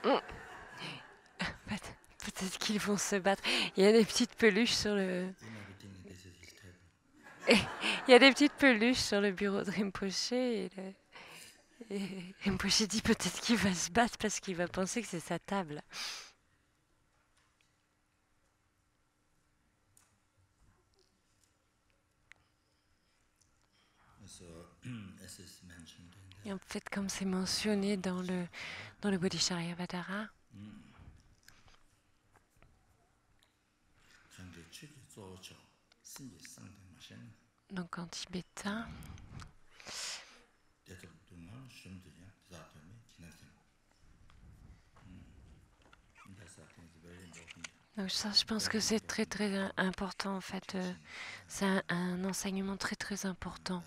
Hmm. Peut-être qu'ils vont se battre. Il y a des petites peluches sur le... Il y a des petites peluches sur le bureau de Rinpoche et Rinpoche dit peut-être qu'il va se battre parce qu'il va penser que c'est sa table. Et en fait, comme c'est mentionné dans le Bodhisattva, donc en tibétain, donc ça, je pense que c'est très très important en fait. C'est un enseignement très très important.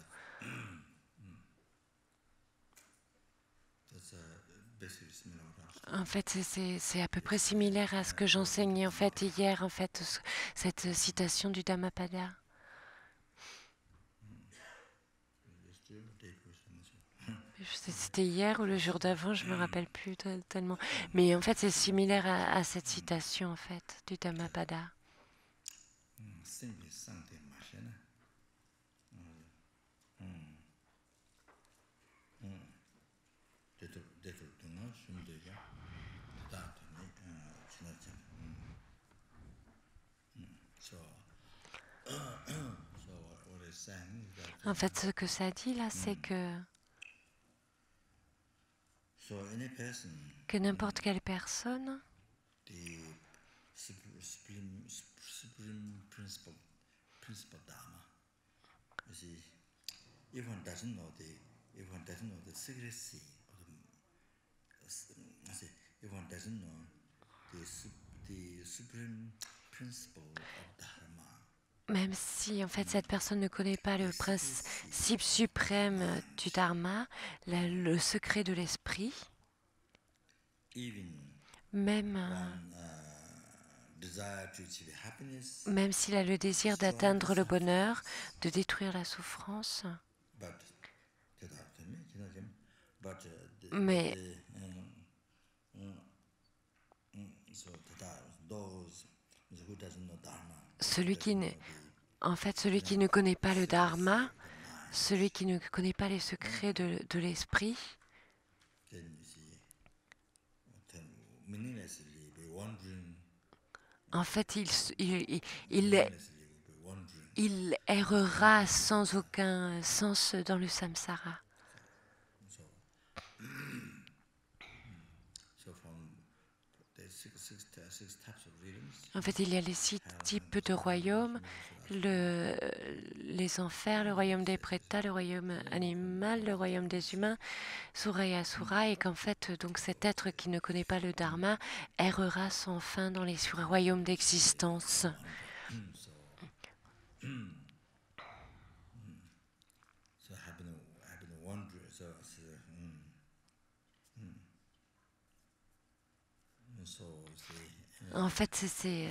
En fait, c'est à peu près similaire à ce que j'enseignais en fait hier, en fait, cette citation du Dhammapada. C'était hier ou le jour d'avant, je me rappelle plus tellement. Mais en fait, c'est similaire à cette citation en fait du Dhammapada. En fait, ce que ça dit là, c'est que n'importe quelle personne, même si en fait cette personne ne connaît pas le principe suprême du Dharma, le secret de l'esprit, même, même s'il a le désir d'atteindre le bonheur, de détruire la souffrance, mais celui qui ne, en fait, celui qui ne connaît pas le Dharma, celui qui ne connaît pas les secrets de l'esprit, en fait, il, il errera sans aucun sens dans le samsara. En fait, il y a les 6 types de royaumes, les enfers, le royaume des prétas, le royaume animal, le royaume des humains, Sura et Asura, et qu'en fait, donc cet être qui ne connaît pas le Dharma errera sans fin dans les royaumes d'existence. En fait, c'est-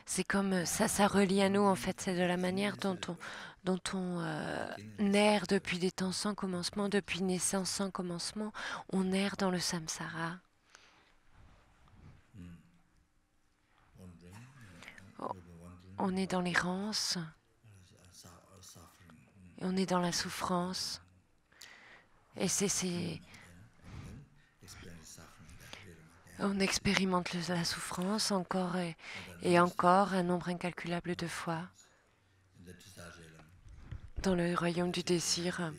c'est comme ça relie à nous. En fait, c'est de la manière dont on erre depuis des temps sans commencement, depuis naissance sans commencement, on erre dans le samsara. On est dans l'errance, et on est dans la souffrance. Et on expérimente la souffrance encore et encore un nombre incalculable de fois dans le royaume du désir.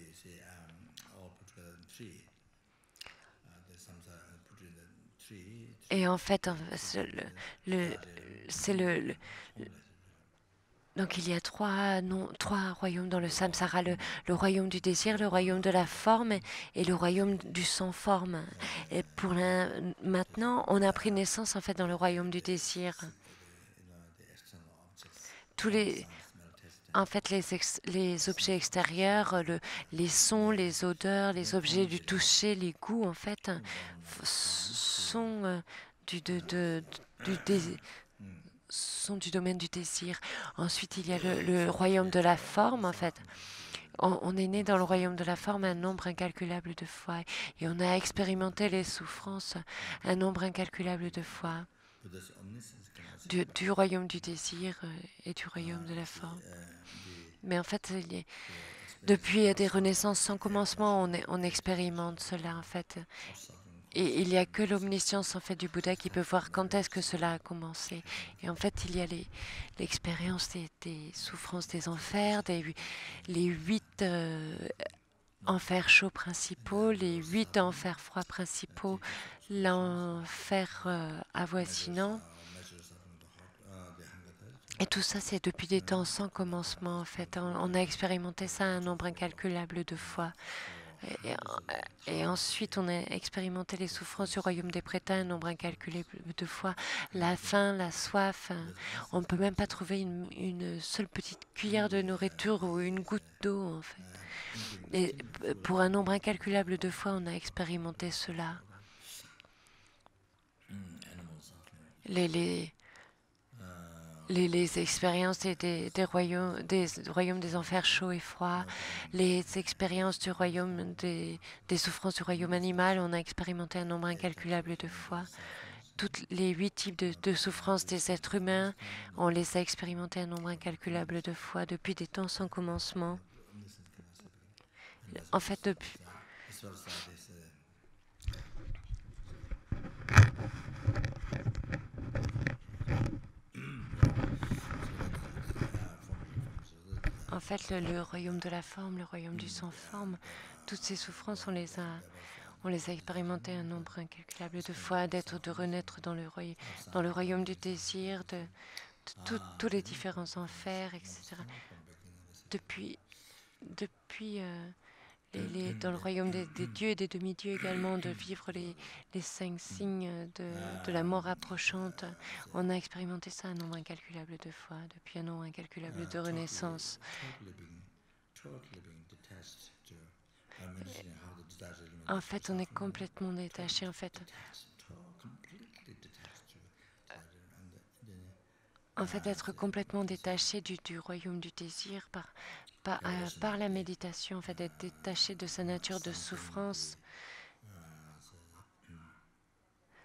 Et en fait, le- c'est donc il y a trois royaumes dans le samsara, le royaume du désir, le royaume de la forme et le royaume du sans forme. Et maintenant, on a pris naissance en fait dans le royaume du désir. Tous les, En fait, les objets extérieurs, les sons, les odeurs, les objets du toucher, les goûts, en fait, sont du, dé- sont du domaine du désir. Ensuite, il y a le royaume de la forme, en fait, On est né dans le royaume de la forme un nombre incalculable de fois et on a expérimenté les souffrances un nombre incalculable de fois du royaume du désir et du royaume de la forme. Mais en fait, depuis des renaissances sans commencement, on expérimente cela en fait. Et il n'y a que l'omniscience en fait du Bouddha qui peut voir quand est-ce que cela a commencé. Et en fait, il y a l'expérience des souffrances des enfers, les 8 enfers chauds principaux, les 8 enfers froids principaux, l'enfer avoisinant. Et tout ça, c'est depuis des temps sans commencement, en fait. On a expérimenté ça un nombre incalculable de fois. Et, et ensuite, on a expérimenté les souffrances du royaume des prétins un nombre incalculable de fois. La faim, la soif. On ne peut même pas trouver une seule petite cuillère de nourriture ou une goutte d'eau, en fait. Et pour un nombre incalculable de fois, on a expérimenté cela. Les expériences des royaumes des enfers chauds et froids, les expériences du royaume des souffrances du royaume animal, on a expérimenté un nombre incalculable de fois. Toutes les 8 types de souffrances des êtres humains, on les a expérimentés un nombre incalculable de fois depuis des temps sans commencement. En fait, depuis... En fait, le royaume de la forme, le royaume du sans-forme, toutes ces souffrances, on les a expérimentées un nombre incalculable de fois, de renaître dans le royaume du désir, tous les différents enfers, etc. Depuis dans le royaume des dieux et des demi-dieux également, de vivre les 5 signes de la mort approchante. On a expérimenté ça un nombre incalculable de fois, depuis un nombre incalculable de renaissances. En fait, on est complètement détaché. En fait, être complètement détaché du royaume du désir par la méditation, en fait, d'être détaché de sa nature de souffrance.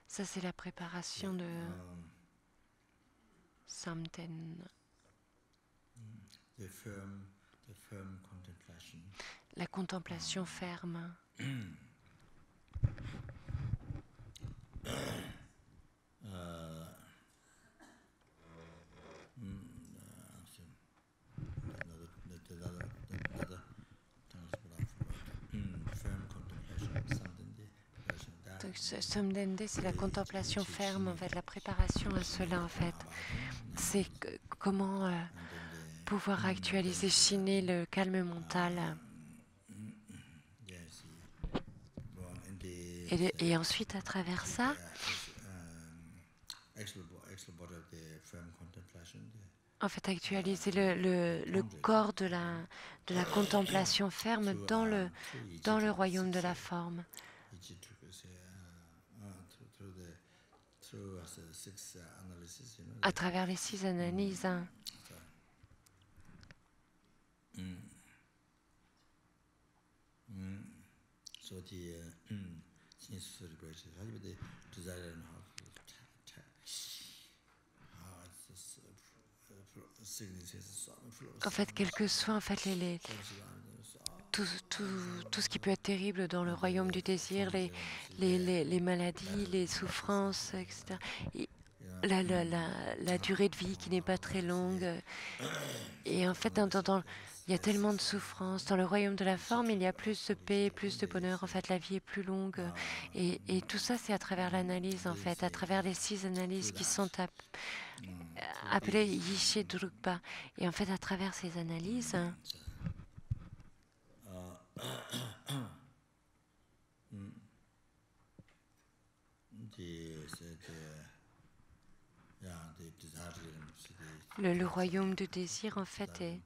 Ça, c'est la préparation de Samten. La contemplation ferme. Samdende, c'est la contemplation ferme, en fait, la préparation à cela, en fait. C'est comment pouvoir actualiser, chiner le calme mental. Et ensuite, à travers ça, en fait, actualiser le corps de la contemplation ferme dans le royaume de la forme. À travers les 6 analyses. En fait, quel que soit en fait tout ce qui peut être terrible dans le royaume du désir, les maladies, les souffrances, etc. Et la durée de vie qui n'est pas très longue. Et en fait, il y a tellement de souffrances. Dans le royaume de la forme, il y a plus de paix, plus de bonheur. En fait, la vie est plus longue. Et tout ça, c'est à travers l'analyse, en fait, à travers les 6 analyses qui sont appelées Yishe Drukpa. Et en fait, à travers ces analyses, le royaume du désir, en fait, est...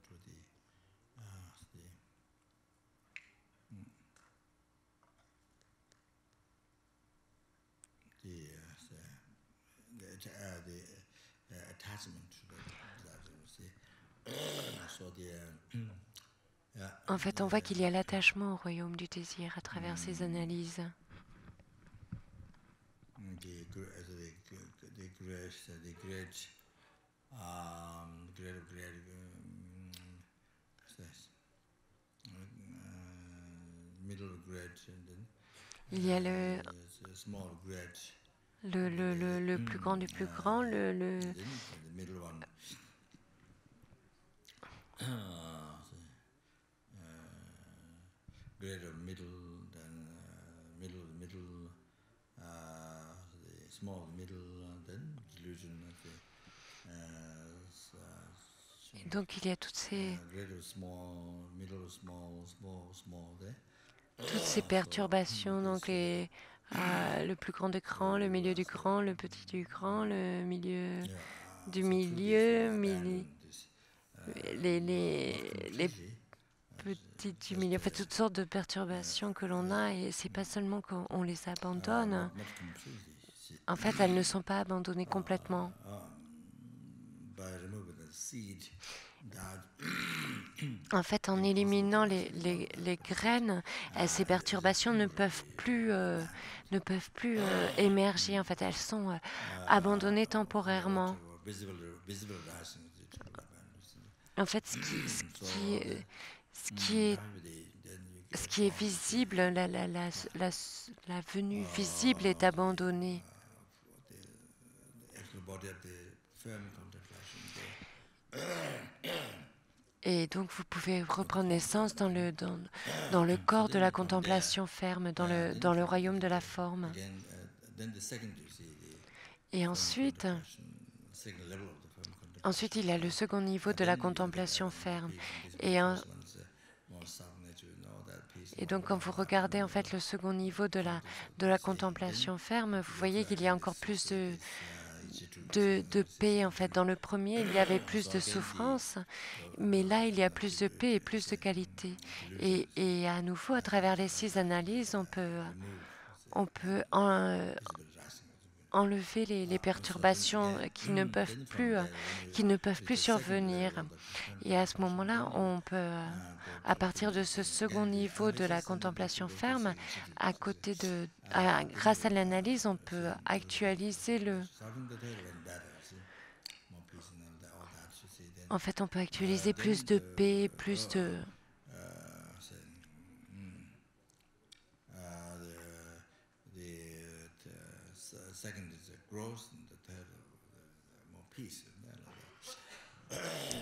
En fait, on voit qu'il y a l'attachement au royaume du désir à travers ces analyses. Il y a le plus grand du plus grand, Et donc il y a toutes ces perturbations, donc le plus grand du grand, le milieu du grand, le petit du grand, le milieu du milieu, les petites du milieu, en fait toutes sortes de perturbations que l'on a, et c'est pas seulement qu'on les abandonne, en fait elles ne sont pas abandonnées complètement. En fait, en éliminant les graines, ces perturbations ne peuvent plus émerger. En fait, elles sont abandonnées temporairement. En fait, ce qui est visible, la venue visible est abandonnée. Et donc, vous pouvez reprendre naissance dans le corps de la contemplation ferme, dans le royaume de la forme. Et ensuite, il y a le second niveau de la contemplation ferme. Et donc, quand vous regardez en fait le second niveau de la contemplation ferme, vous voyez qu'il y a encore plus de paix. En fait, dans le premier, il y avait plus de souffrance, mais là, il y a plus de paix et plus de qualité. Et à nouveau, à travers les 6 analyses, on peut enlever les perturbations qui ne peuvent plus survenir. Et à ce moment-là, on peut, à partir de ce second niveau de la contemplation ferme, grâce à l'analyse, on peut actualiser En fait, on peut actualiser plus de paix, plus de...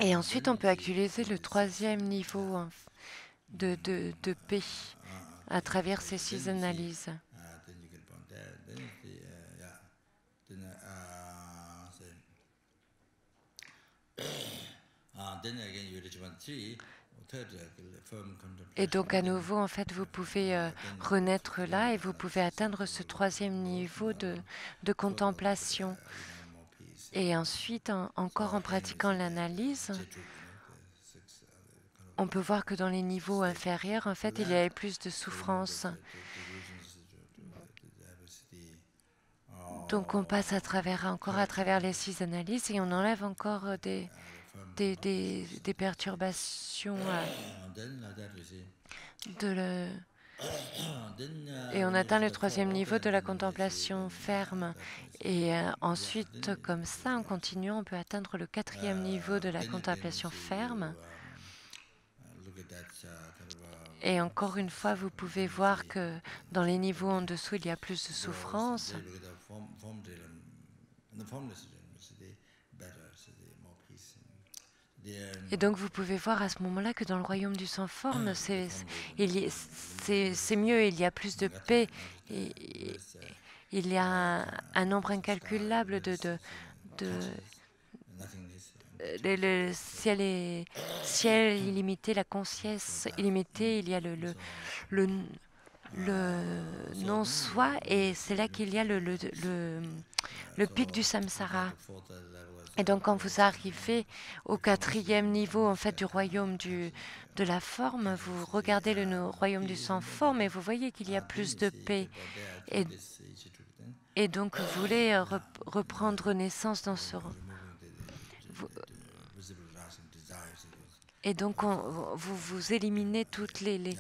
Et ensuite, on peut actualiser le troisième niveau de paix à travers ces 6 analyses. Et donc, à nouveau, en fait, vous pouvez renaître là et vous pouvez atteindre ce troisième niveau de contemplation. Et ensuite, encore en pratiquant l'analyse, on peut voir que dans les niveaux inférieurs, en fait, il y avait plus de souffrance. Donc, on passe encore à travers les 6 analyses et on enlève encore des perturbations et on atteint le troisième niveau de la contemplation ferme. Et ensuite, comme ça, en continuant, on peut atteindre le 4e niveau de la contemplation ferme. Et encore une fois, vous pouvez voir que dans les niveaux en dessous, il y a plus de souffrance. Et donc, vous pouvez voir à ce moment-là que dans le royaume du sans forme, c'est mieux, il y a plus de paix. Il y a un nombre incalculable le ciel est illimité, la conscience illimitée, il y a le non-soi, et c'est là qu'il y a le pic du samsara. Et donc, quand vous arrivez au 4e niveau, en fait, du royaume de la forme, vous regardez le royaume du sans forme et vous voyez qu'il y a plus de paix. Et donc, vous voulez reprendre naissance dans ce... Et donc, vous éliminez toutes les,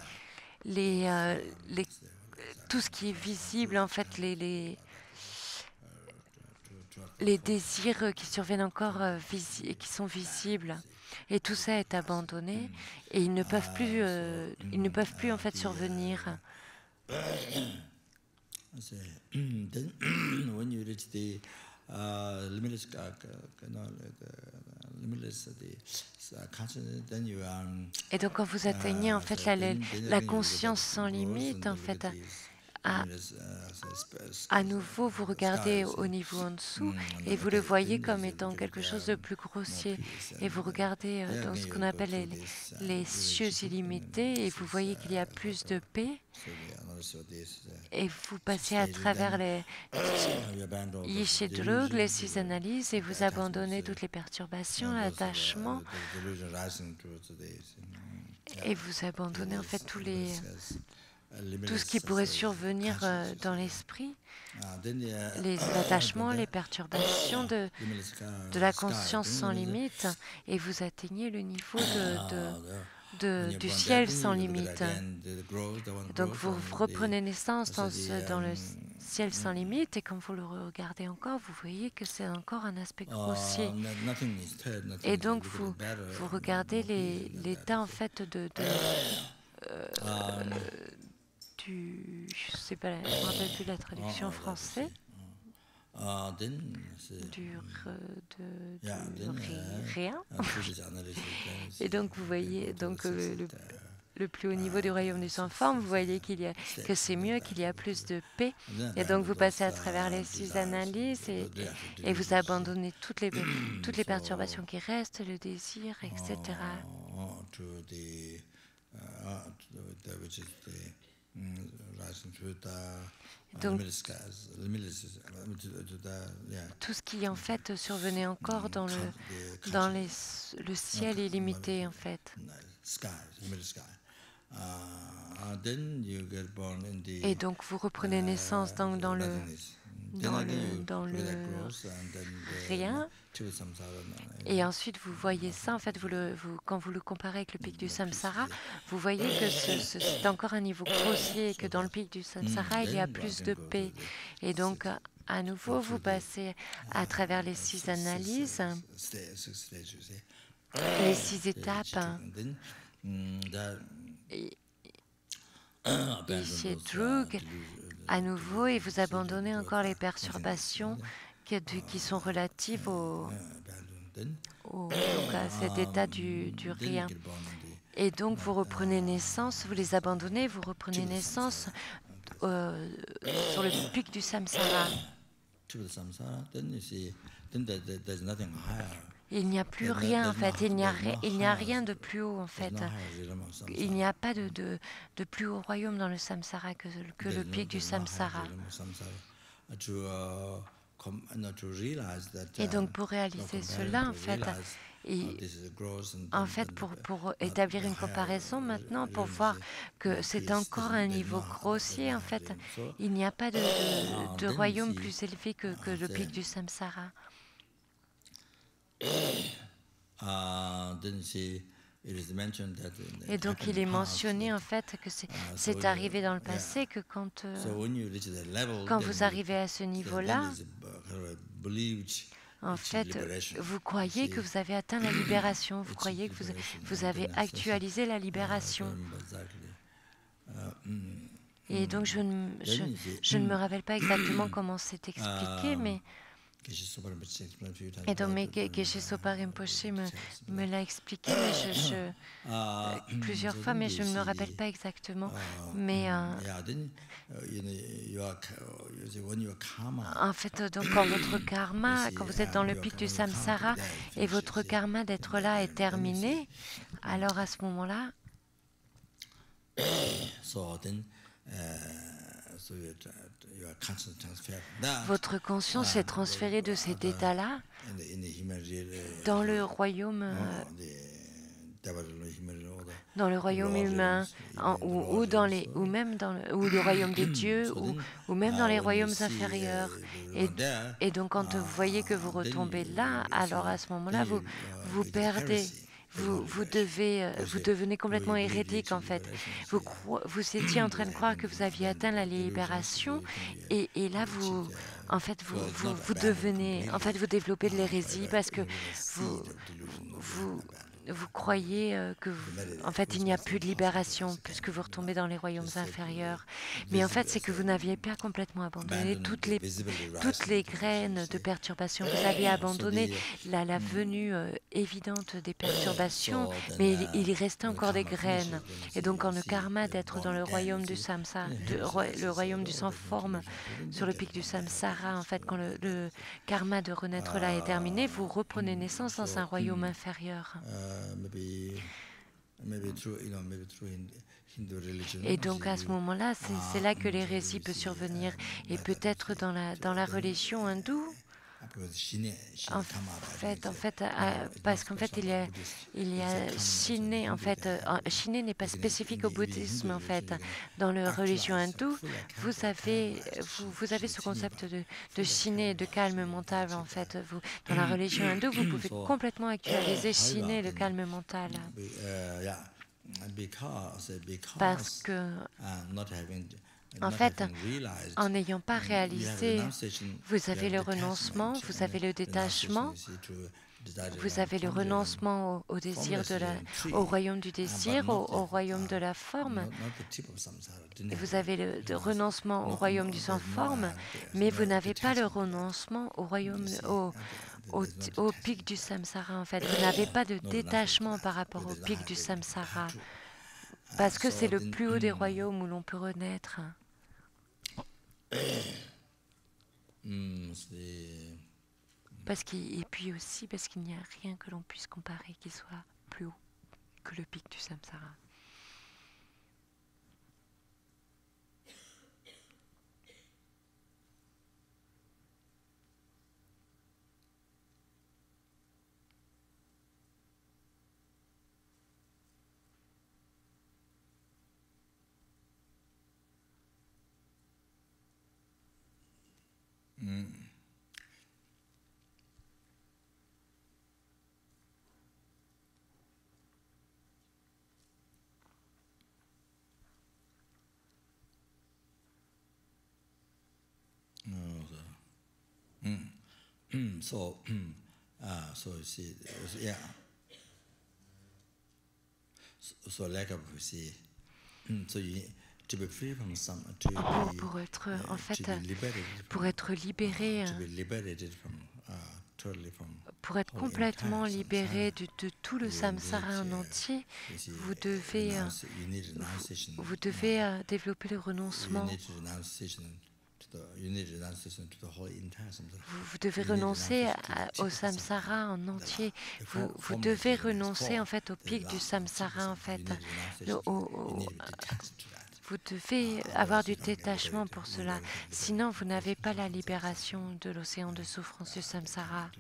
tout ce qui est visible, en fait, les désirs qui surviennent encore, qui sont visibles. Et tout ça est abandonné et ils ne peuvent plus en fait survenir. Then when you reach the limitless consciousness, then you Et donc quand vous atteignez en fait la conscience sans limite, en fait, à nouveau, vous regardez au niveau en dessous et vous le voyez comme étant quelque chose de plus grossier. Et vous regardez dans ce qu'on appelle les cieux illimités et vous voyez qu'il y a plus de paix. Et vous passez à travers les Yishidrug, les 6 analyses, et vous abandonnez toutes les perturbations, l'attachement. Et vous abandonnez en fait tout ce qui pourrait survenir dans l'esprit, les attachements, les perturbations de la conscience sans limite, et vous atteignez le niveau du ciel sans limite. Donc vous reprenez naissance dans le ciel sans limite, et quand vous le regardez encore, vous voyez que c'est encore un aspect grossier. Et donc vous regardez l'état en fait je sais pas, je ne me rappelle plus de la traduction en français. Du rien. Et donc vous voyez donc le plus haut niveau du royaume du sans-forme, vous voyez que c'est mieux, qu'il y a plus de paix. Et donc vous passez à travers les 6 analyses et vous abandonnez toutes les perturbations qui restent, le désir, etc. Donc, tout ce qui en fait survenait encore dans le ciel illimité en fait. Et donc vous reprenez naissance dans le rien. Et ensuite, vous voyez ça, en fait, quand vous le comparez avec le pic du samsara, vous voyez que c'est encore un niveau grossier et que dans le pic du samsara, il y a plus de paix. Et donc, à nouveau, vous passez à travers les 6 analyses, les 6 étapes. Yishidrug, à nouveau, et vous abandonnez encore les perturbations qui sont relatives à cet état du rien. Et donc vous reprenez naissance, vous les abandonnez, vous reprenez naissance sur le pic du samsara. Il n'y a plus rien en fait, il n'y a rien de plus haut en fait. Il n'y a pas de plus haut royaume dans le samsara que le pic du samsara. Et donc pour réaliser cela en fait, pour établir une comparaison maintenant, pour voir que c'est encore un niveau grossier en fait, il n'y a pas de royaume plus élevé que le pic du samsara. Et donc il est mentionné en fait que c'est arrivé dans le passé que quand vous arrivez à ce niveau-là, en fait, vous croyez que vous avez atteint la libération, vous croyez que vous avez actualisé la libération. Et donc je ne me rappelle pas exactement comment c'est expliqué, mais et donc, Geshe Sopa Rinpoche me l'a expliqué plusieurs fois, mais je ne me rappelle pas exactement. Mais en fait, donc, quand votre karma, quand vous êtes dans le pic du samsara et votre karma d'être là est terminé, alors à ce moment-là, votre conscience est transférée de cet état-là dans le royaume humain, ou le royaume des dieux, ou même dans les royaumes inférieurs. Et donc, quand vous voyez que vous retombez là, alors à ce moment-là, vous vous devenez complètement hérétique en fait. Vous étiez en train de croire que vous aviez atteint la libération et là en fait, vous devenez, en fait, vous développez de l'hérésie parce que vous, vous, vous croyez en fait, il n'y a plus de libération puisque vous retombez dans les royaumes inférieurs. Mais en fait, c'est que vous n'aviez pas complètement abandonné toutes les graines de perturbation. Vous aviez abandonné la venue évidente des perturbations, mais il y restait encore des graines. Et donc, quand le karma d'être dans le royaume du samsara, le royaume du sans-forme, sur le pic du samsara, en fait, quand le karma de renaître là est terminé, vous reprenez naissance dans un royaume inférieur. Et donc à ce moment-là, c'est là que l'hérésie peut survenir. Et peut-être dans la religion hindoue, parce qu'en fait, il y a Shiné, en fait, Shiné n'est pas spécifique au bouddhisme, en fait. Dans la religion hindoue, vous avez ce concept de Shiné, de calme mental, en fait. Dans la religion hindoue, vous pouvez complètement actualiser Shiné, le calme mental. Parce que, en fait, en n'ayant pas réalisé, vous avez le renoncement, vous avez le détachement, vous avez le renoncement au désir au royaume du désir, au royaume de la forme. Et vous avez le renoncement au royaume du sans-forme, mais vous n'avez pas le renoncement au royaume, au pic du samsara, en fait. Vous n'avez pas de détachement par rapport au pic du samsara, parce que c'est le plus haut des royaumes où l'on peut renaître. Et puis aussi parce qu'il n'y a rien que l'on puisse comparer qui soit plus haut que le pic du samsara. Pour être libéré, pour être complètement libéré de tout le samsara en entier, vous devez développer le renoncement. Vous devez renoncer au samsara en entier. Vous devez renoncer en fait au pic du samsara en fait. Vous devez avoir du détachement pour cela. Sinon, vous n'avez pas la libération de l'océan de souffrance du samsara.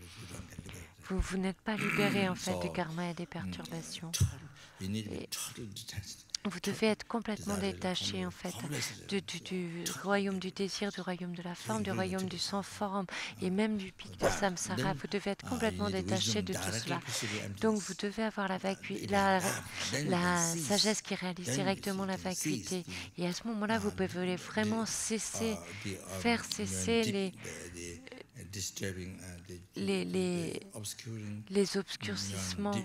Vous n'êtes pas libéré en fait du karma et des perturbations. Et vous devez être complètement détaché en fait du royaume du désir, du royaume de la forme, du royaume du sans-forme et même du pic du samsara. Vous devez être complètement détaché de tout cela. Donc vous devez avoir la sagesse qui réalise directement la vacuité. Et à ce moment-là, vous pouvez vraiment faire cesser les obscurcissements.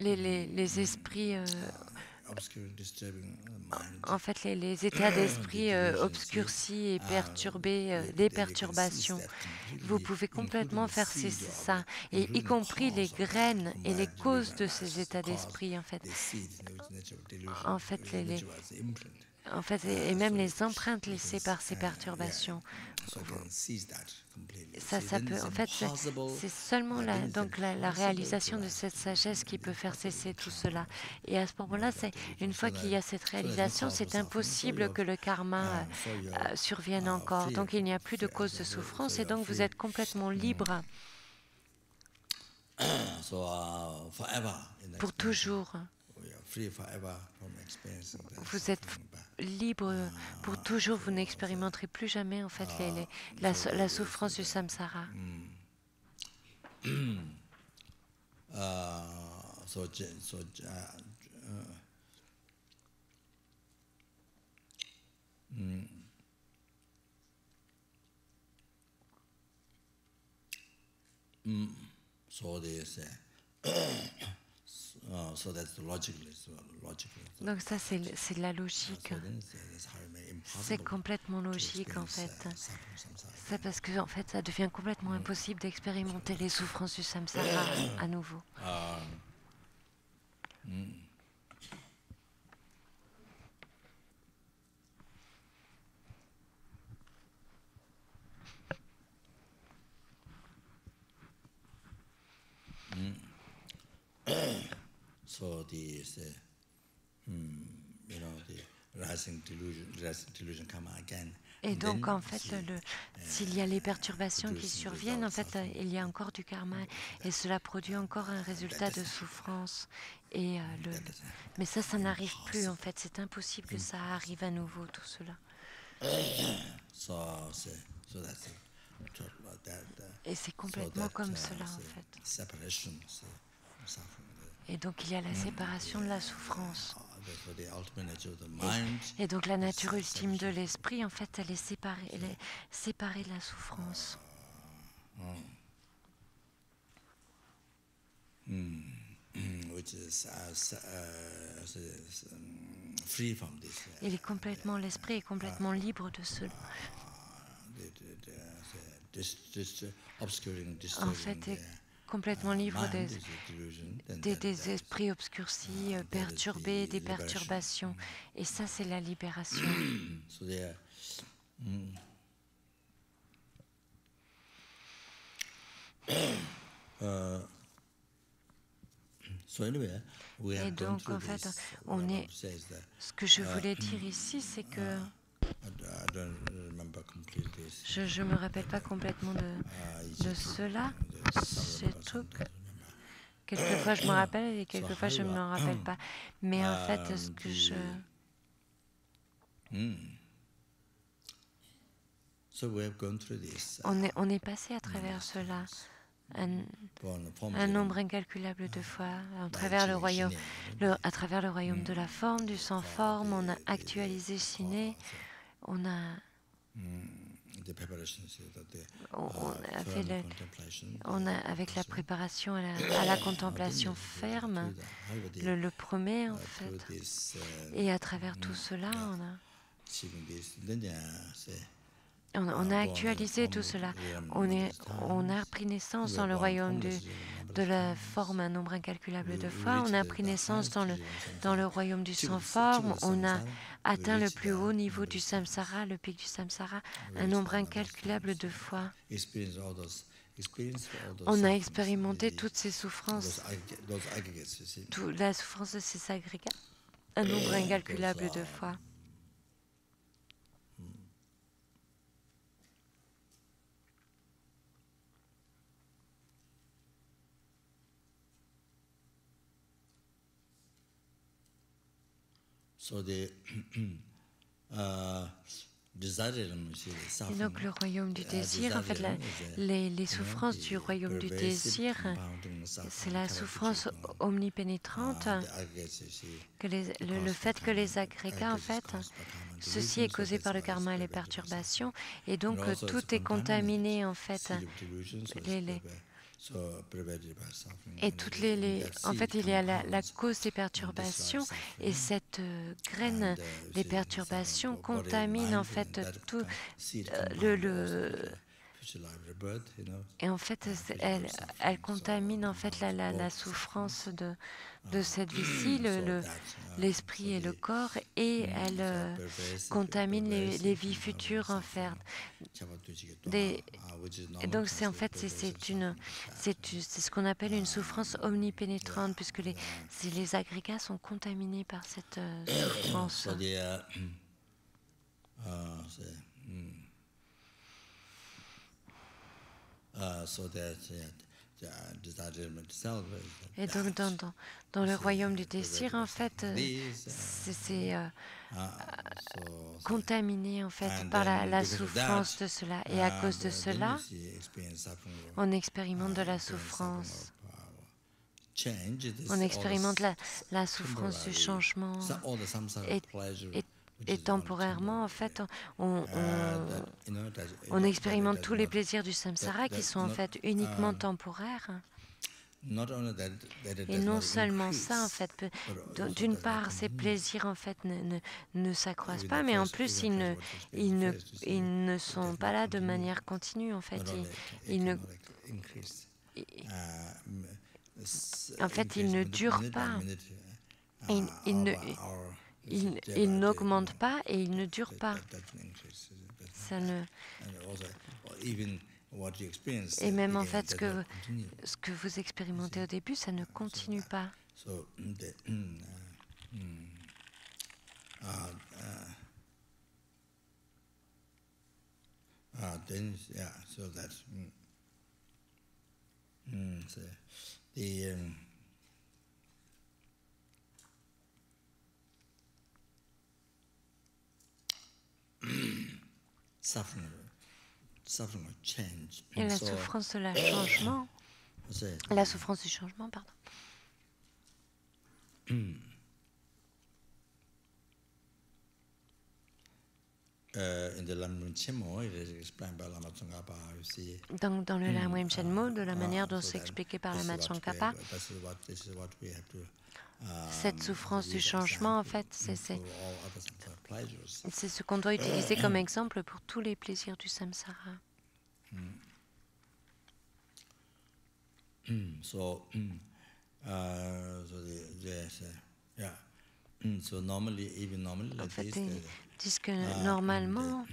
Les esprits, en fait, les états d'esprit obscurcis et perturbés, des perturbations. Vous pouvez complètement faire cesser ça, et y compris les graines et les causes de ces états d'esprit, en fait. Et même les empreintes laissées par ces perturbations. Ça peut, en fait, c'est seulement la réalisation de cette sagesse qui peut faire cesser tout cela. Et à ce moment-là, une fois qu'il y a cette réalisation, c'est impossible que le karma survienne encore. Donc il n'y a plus de cause de souffrance et donc vous êtes complètement libre pour toujours. vous êtes libre pour toujours. Vous n'expérimenterez plus jamais en fait la souffrance du samsara. Donc ça, c'est de la logique. C'est complètement logique, en fait. C'est parce que, en fait, ça devient complètement impossible d'expérimenter les souffrances du samsara à nouveau. So the rising delusion come again. Et donc, en fait, s'il y a les perturbations qui surviennent, en fait, il y a encore du karma et cela produit encore un résultat de souffrance. Et mais ça n'arrive plus, en fait. C'est impossible que ça arrive à nouveau, tout cela. Et c'est complètement comme cela, en fait. Et donc, il y a la séparation de la souffrance. Et donc, la nature ultime de l'esprit, en fait, elle est séparée de la souffrance. Il est complètement, l'esprit est complètement libre de cela. En fait, est complètement libre des esprits obscurcis, perturbés, des perturbations. Et ça, c'est la libération. Et donc, en fait, ce que je voulais dire ici, c'est que je ne me rappelle pas complètement de cela. C'est tout. Quelquefois, je me rappelle et quelquefois, je ne me rappelle pas. Mais en fait, ce que on est passé à travers cela. Un nombre incalculable de fois à travers le royaume de la forme, du sans forme. On a actualisé Shiné, on a avec la préparation à la contemplation ferme, le premier en fait, et à travers tout cela on a actualisé tout cela. On a pris naissance dans le royaume de la forme un nombre incalculable de fois. On a pris naissance dans le royaume du sans-forme. On a atteint le plus haut niveau du samsara, le pic du samsara, un nombre incalculable de fois. On a expérimenté toutes ces souffrances, la souffrance de ces agrégats, un nombre incalculable de fois. Et donc le royaume du désir, en fait, les souffrances du royaume du désir, c'est la souffrance omnipénétrante, le fait que les agrégats, en fait, ceci est causé par le karma et les perturbations, et donc tout est contaminé, en fait. Et en fait, il y a la cause des perturbations, et cette graine des perturbations contamine en fait tout et en fait, elle contamine en fait la souffrance de cette vie-ci, l'esprit et le corps, et elle contamine les vies futures en fait. Et donc c'est en fait c'est ce qu'on appelle une souffrance omnipénétrante, puisque les agrégats sont contaminés par cette souffrance. Et donc, dans le royaume du désir, en fait, c'est contaminé, en fait, par la souffrance de cela. Et à cause de cela, on expérimente de la souffrance. On expérimente la souffrance du changement. Et temporairement, en fait, on expérimente tous les plaisirs du samsara qui sont en fait uniquement temporaires. Et non seulement ça, en fait, d'une part, ces plaisirs, en fait, ne s'accroissent pas, mais en plus, ils ne sont pas là de manière continue, en fait. En fait, ils ne durent pas. Ils n'augmentent pas et ils ne durent pas. Ça ne... Et même en fait, ce que vous expérimentez au début, ça ne continue pas. Et la souffrance de changement, la souffrance du changement, pardon. Donc, dans le Lamrim Chenmo, de la manière dont c'est expliqué par Lama Tsongkhapa, cette souffrance du changement, en fait, c'est ce qu'on doit utiliser comme exemple pour tous les plaisirs du samsara. En fait, ils disent que normalement,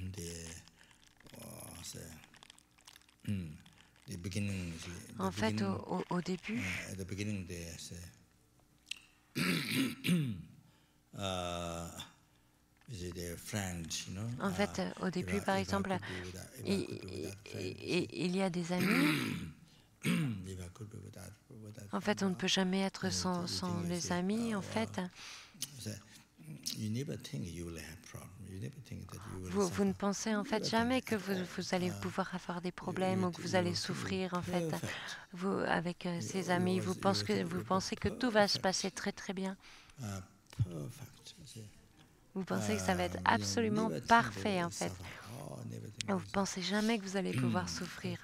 en fait, au début, en fait, au début, par exemple, il y a des amis. En fait, on ne peut jamais être sans les amis, en fait. Vous ne pensez en fait jamais que vous allez pouvoir avoir des problèmes ou que vous allez souffrir, en fait. Vous, avec ces amis, vous pensez que tout va se passer très très bien. Vous pensez que ça va être absolument parfait, en fait. Vous ne pensez jamais que vous allez pouvoir souffrir.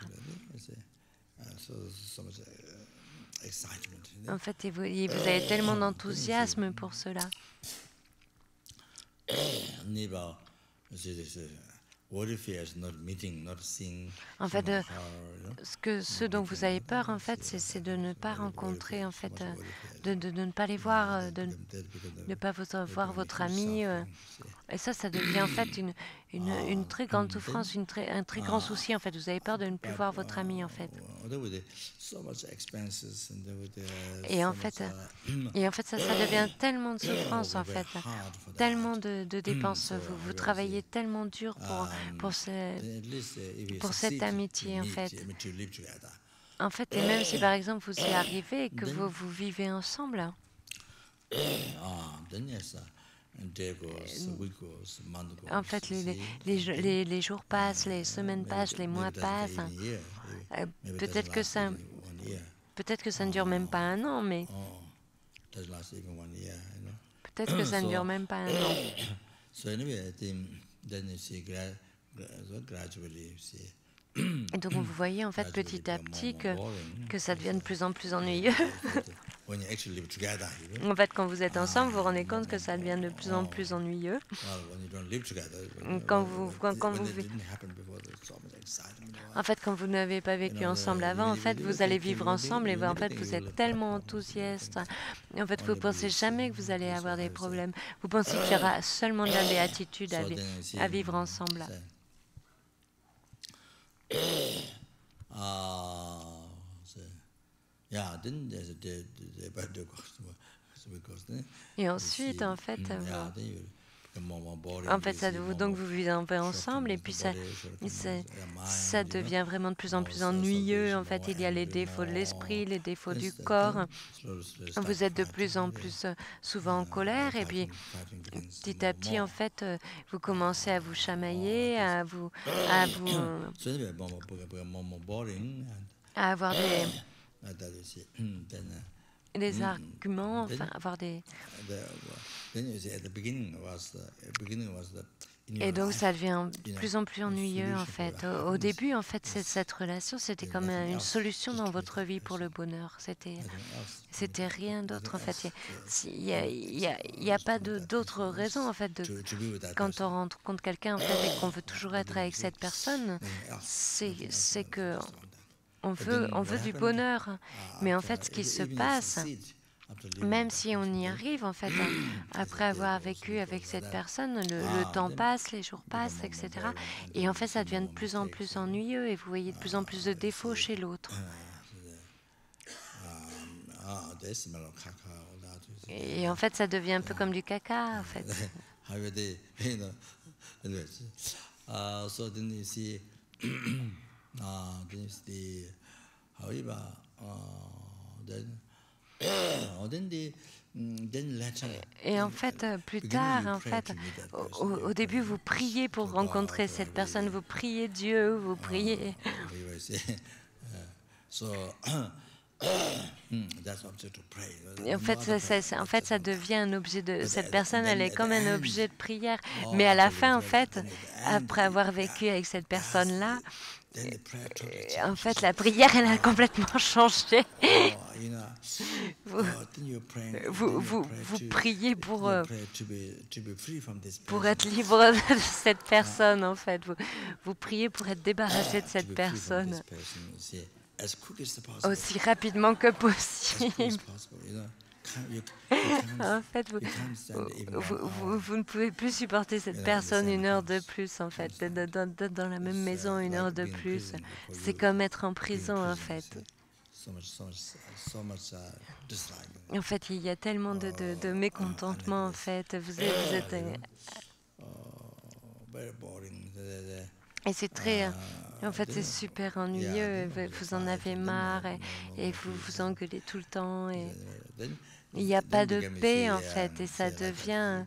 En fait, vous avez tellement d'enthousiasme pour cela. En fait, ce dont vous avez peur, en fait, c'est de ne pas rencontrer, en fait, de ne pas les voir, de ne pas voir votre ami. Et ça devient en fait une très grande souffrance, un très grand souci, en fait. Vous avez peur de ne plus voir votre ami, en fait. Et en fait, ça devient tellement de souffrance, en fait, tellement de dépenses. Vous travaillez tellement dur pour cette amitié, en fait. En fait, et même si par exemple vous y arrivez et que vous vivez ensemble, en fait, les jours passent, les semaines passent, les mois passent. Peut-être que ça ne dure même pas un an, mais peut-être que ça ne dure même pas un an. Et donc vous voyez en fait petit à petit que ça devient de plus en plus ennuyeux. En fait, quand vous êtes ensemble, vous vous rendez compte que ça devient de plus en plus ennuyeux. En fait, quand vous n'avez pas vécu ensemble avant, en fait, vous allez vivre ensemble et en fait, vous êtes tellement enthousiaste. En fait, vous ne pensez jamais que vous allez avoir des problèmes. Vous pensez qu'il y aura seulement de la béatitude à vivre ensemble. Et ensuite, en fait, En fait, donc vous vivez un peu ensemble et puis ça devient vraiment de plus en plus ennuyeux. En fait, il y a les défauts de l'esprit, les défauts du corps. Vous êtes de plus en plus souvent en colère et puis petit à petit, en fait, vous commencez à vous chamailler, à avoir des arguments, enfin, avoir des... Et donc, ça devient de plus en plus ennuyeux, en fait. Au début, en fait, cette relation, c'était comme une solution dans votre vie pour le bonheur. C'était rien d'autre, en fait. Il y a pas d'autre raison, en fait, quand on rencontre quelqu'un, en fait, et qu'on veut toujours être avec cette personne, c'est que on veut du bonheur. Mais en fait, ce qui se passe, même si on y arrive, en fait, après avoir vécu avec cette personne, le temps passe, les jours passent, etc. Et en fait, ça devient de plus en plus ennuyeux et vous voyez de plus en plus de défauts chez l'autre. Et en fait, ça devient un peu comme du caca, en fait. Et en fait, plus tard, en fait, au début, vous priez pour rencontrer cette personne, vous priez Dieu, vous priez. Et en fait, ça devient un objet de... Cette personne, elle est comme un objet de prière. Mais à la fin, en fait, après avoir vécu avec cette personne-là, en fait, la prière, elle a complètement changé. Vous priez pour être libre de cette personne, en fait. Vous priez pour être débarrassé de cette personne aussi rapidement que possible. En fait, vous ne pouvez plus supporter cette personne une heure de plus, en fait. Dans la même maison, une heure de plus. C'est comme être en prison, en fait. En fait, il y a tellement de mécontentement, en fait. Vous êtes et c'est très... En fait, c'est super ennuyeux. Vous en avez marre et vous vous engueulez tout le temps. Et il n'y a pas de paix, en fait. Et ça devient...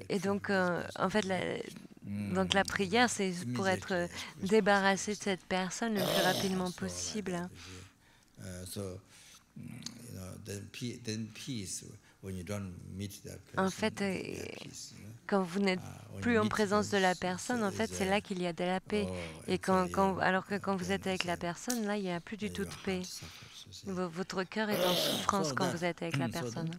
Et donc, en fait, donc la prière, c'est pour être débarrassé de cette personne le plus rapidement possible. En fait, quand vous n'êtes plus en présence de la personne, en fait, c'est là qu'il y a de la paix. Et alors que quand vous êtes avec la personne, là, il n'y a plus du tout de paix. Votre cœur est en souffrance quand vous êtes avec la personne.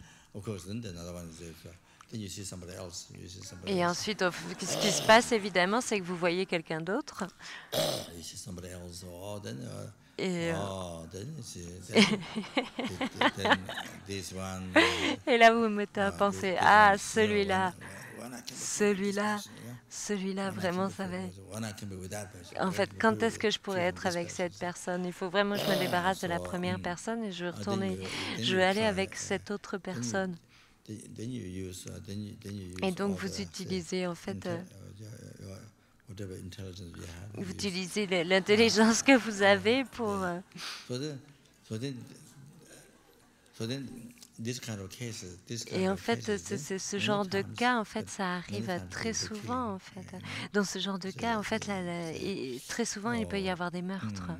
Et ensuite, ce qui se passe, évidemment, c'est que vous voyez quelqu'un d'autre. Et là, vous vous mettez à penser, ah, celui-là, vraiment, ça va. En fait, quand est-ce que je pourrais être avec cette personne? Il faut vraiment que je me débarrasse de la première personne et je veux aller avec cette autre personne. Et donc, vous utilisez, en fait, vous utilisez l'intelligence que vous avez pour... Et en fait, ce genre de cas, en fait, ça arrive très souvent, en fait. Dans ce genre de cas, en fait, très souvent, il peut y avoir des meurtres.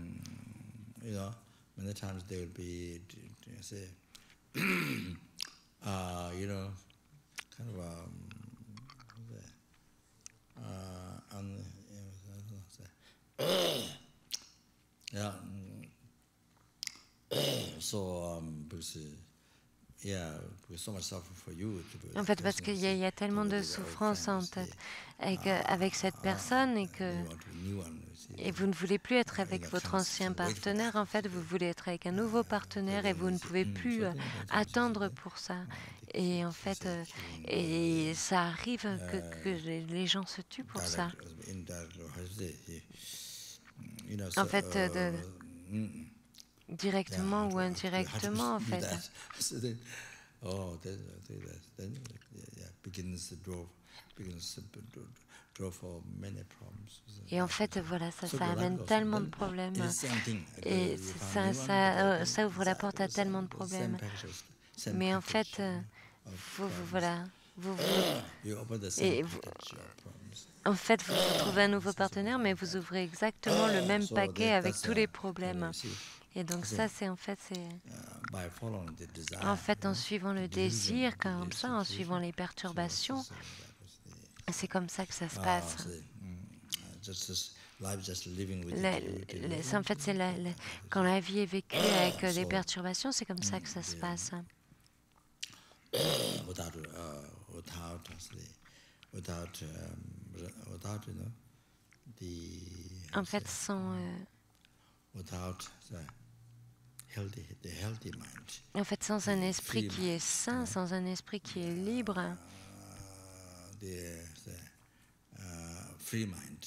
En fait, parce qu'il y a tellement de souffrance en tête avec cette personne et vous ne voulez plus être avec votre ancien partenaire. En fait, vous voulez être avec un nouveau partenaire et vous ne pouvez plus attendre pour ça. Et en fait, et ça arrive que les gens se tuent pour ça. En fait, directement ou indirectement, en fait. oh, then yeah, begins to draw for many problems. Et en fait, voilà, ça So the life amène goes. tellement de Then problèmes. it is same thing. Et You found new one, but ça ouvre la porte à tellement de same problèmes. package, same Mais en package fait, of voilà, vous, you open the same et vous, package of problems. en fait, vous trouvez un nouveau partenaire, mais vous ouvrez exactement le même So paquet avec that's tous les problèmes. you see, Et donc ça, c'est en fait, by following the desire, en fait, en suivant le delusion, désir, comme ça, en suivant les perturbations, c'est comme ça que ça se passe. life just living with En fait, c'est quand la vie est vécue avec des perturbations, c'est comme ça que ça se passe. without you know, En fait, sans without the healthy mind. En fait, sans un esprit qui est sain, sans un esprit qui est libre, Free mind.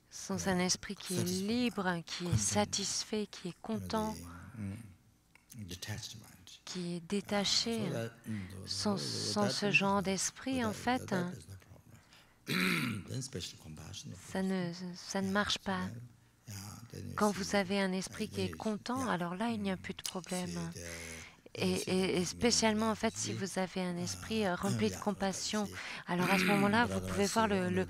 Sans un esprit qui est libre, qui est satisfait, qui est content, qui est détaché, sans ce genre d'esprit, en fait, ça ne marche pas. Quand vous avez un esprit qui est content, alors là, il n'y a plus de problème. Et spécialement, en fait, si vous avez un esprit rempli de compassion, alors à ce moment-là, vous pouvez voir le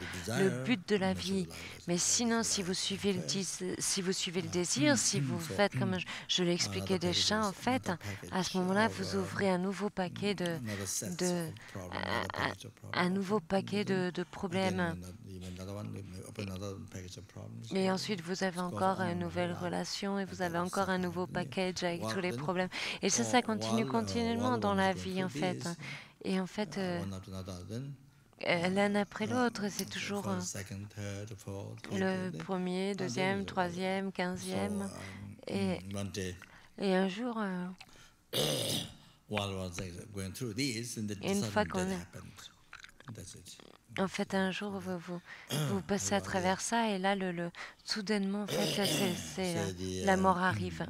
but de la vie. Mais sinon, si vous suivez le désir, si vous faites comme je l'ai expliqué déjà, en fait, à ce moment-là, vous ouvrez un nouveau paquet de problèmes. Et ensuite, vous avez encore une nouvelle relation et vous avez encore un nouveau package avec tous les problèmes. Et ça continue continuellement dans la vie, en fait. Et en fait, l'un après l'autre, c'est toujours le premier, deuxième, troisième, 15e. Et un jour, une fois qu'on est... En fait, un jour, vous passez à travers ça, et là, soudainement, en fait, la mort arrive.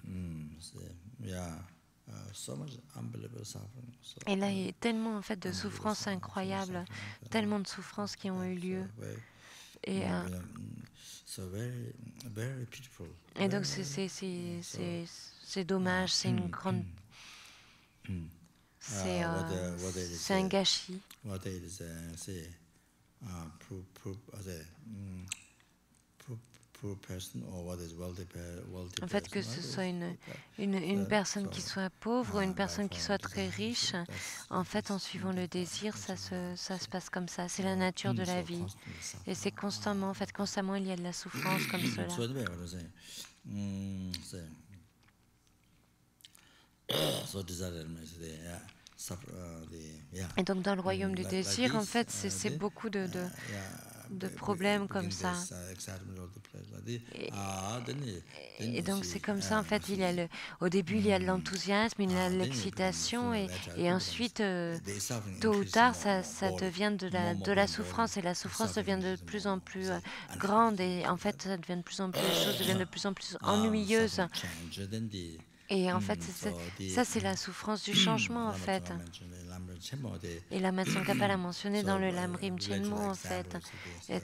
Et là, il y a tellement, en fait, de souffrances incroyables, tellement de souffrances qui ont eu lieu. Et donc, c'est dommage, c'est une grande... C'est un gâchis. En fait, que ce soit une personne qui soit pauvre ou une personne qui soit très riche, en fait, en suivant le désir, ça se passe comme ça. C'est la nature de la vie. Et c'est constamment, en fait, constamment, il y a de la souffrance comme cela. Et donc, dans le royaume du désir, en fait, c'est beaucoup de problèmes comme ça. Et donc c'est comme ça, en fait, au début il y a de l'enthousiasme, il y a de l'excitation, et ensuite, tôt ou tard, ça devient de la souffrance, et la souffrance devient de plus en plus grande, et en fait, ça devient de plus en plus, les choses deviennent de plus en plus ennuyeuses. Et en fait, ça c'est la souffrance du changement, en fait. Et la Matsong Khapa l'a mentionné dans le Lamrim Chenmo, en fait,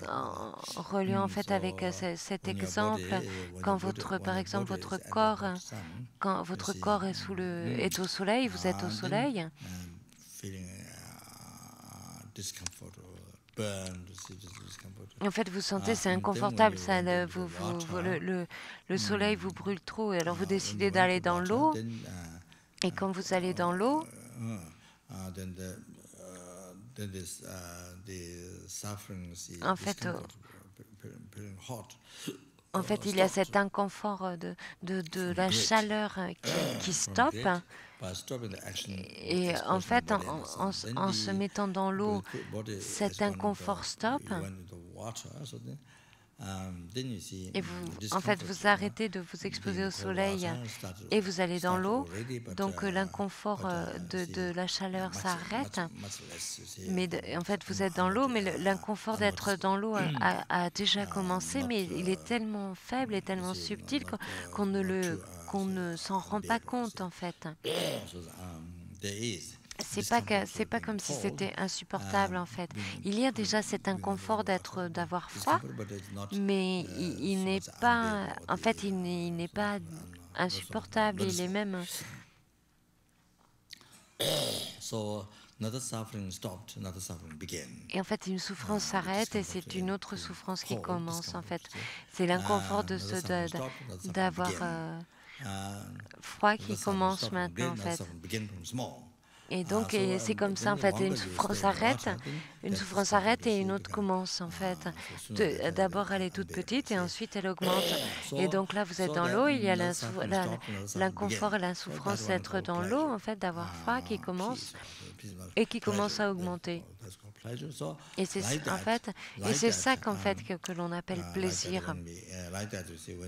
en reliant en fait avec cet exemple, quand par exemple votre corps est au soleil, vous êtes au soleil. En fait, vous sentez, c'est inconfortable, ça, le soleil vous brûle trop, et alors vous décidez d'aller dans l'eau, et quand vous allez dans l'eau, en fait, il y a cet inconfort de la chaleur qui stoppe. Et en fait, en se mettant dans l'eau, cet inconfort stoppe. Et en fait, vous arrêtez de vous exposer au soleil et vous allez dans l'eau. Donc l'inconfort de la chaleur s'arrête. Mais en fait, vous êtes dans l'eau, mais l'inconfort d'être dans l'eau a déjà commencé, mais il est tellement faible et tellement subtil qu'on ne s'en rend pas compte, en fait. c'est pas comme si c'était insupportable en fait. Il y a déjà cet inconfort d'avoir froid, mais il n'est pas, en fait, il n'est pas insupportable. Il est même. Et en fait, une souffrance s'arrête et c'est une autre souffrance qui commence. En fait, c'est l'inconfort d'avoir froid qui commence maintenant. En fait. Et donc, c'est comme ça, en fait, une souffrance arrête et une autre commence, en fait. D'abord, elle est toute petite et ensuite, elle augmente. Et donc là, vous êtes dans l'eau, il y a l'inconfort et la souffrance d'être dans l'eau, en fait, d'avoir froid qui commence et qui commence à augmenter. Et c'est en fait, et c'est ça qu'en fait que l'on appelle plaisir.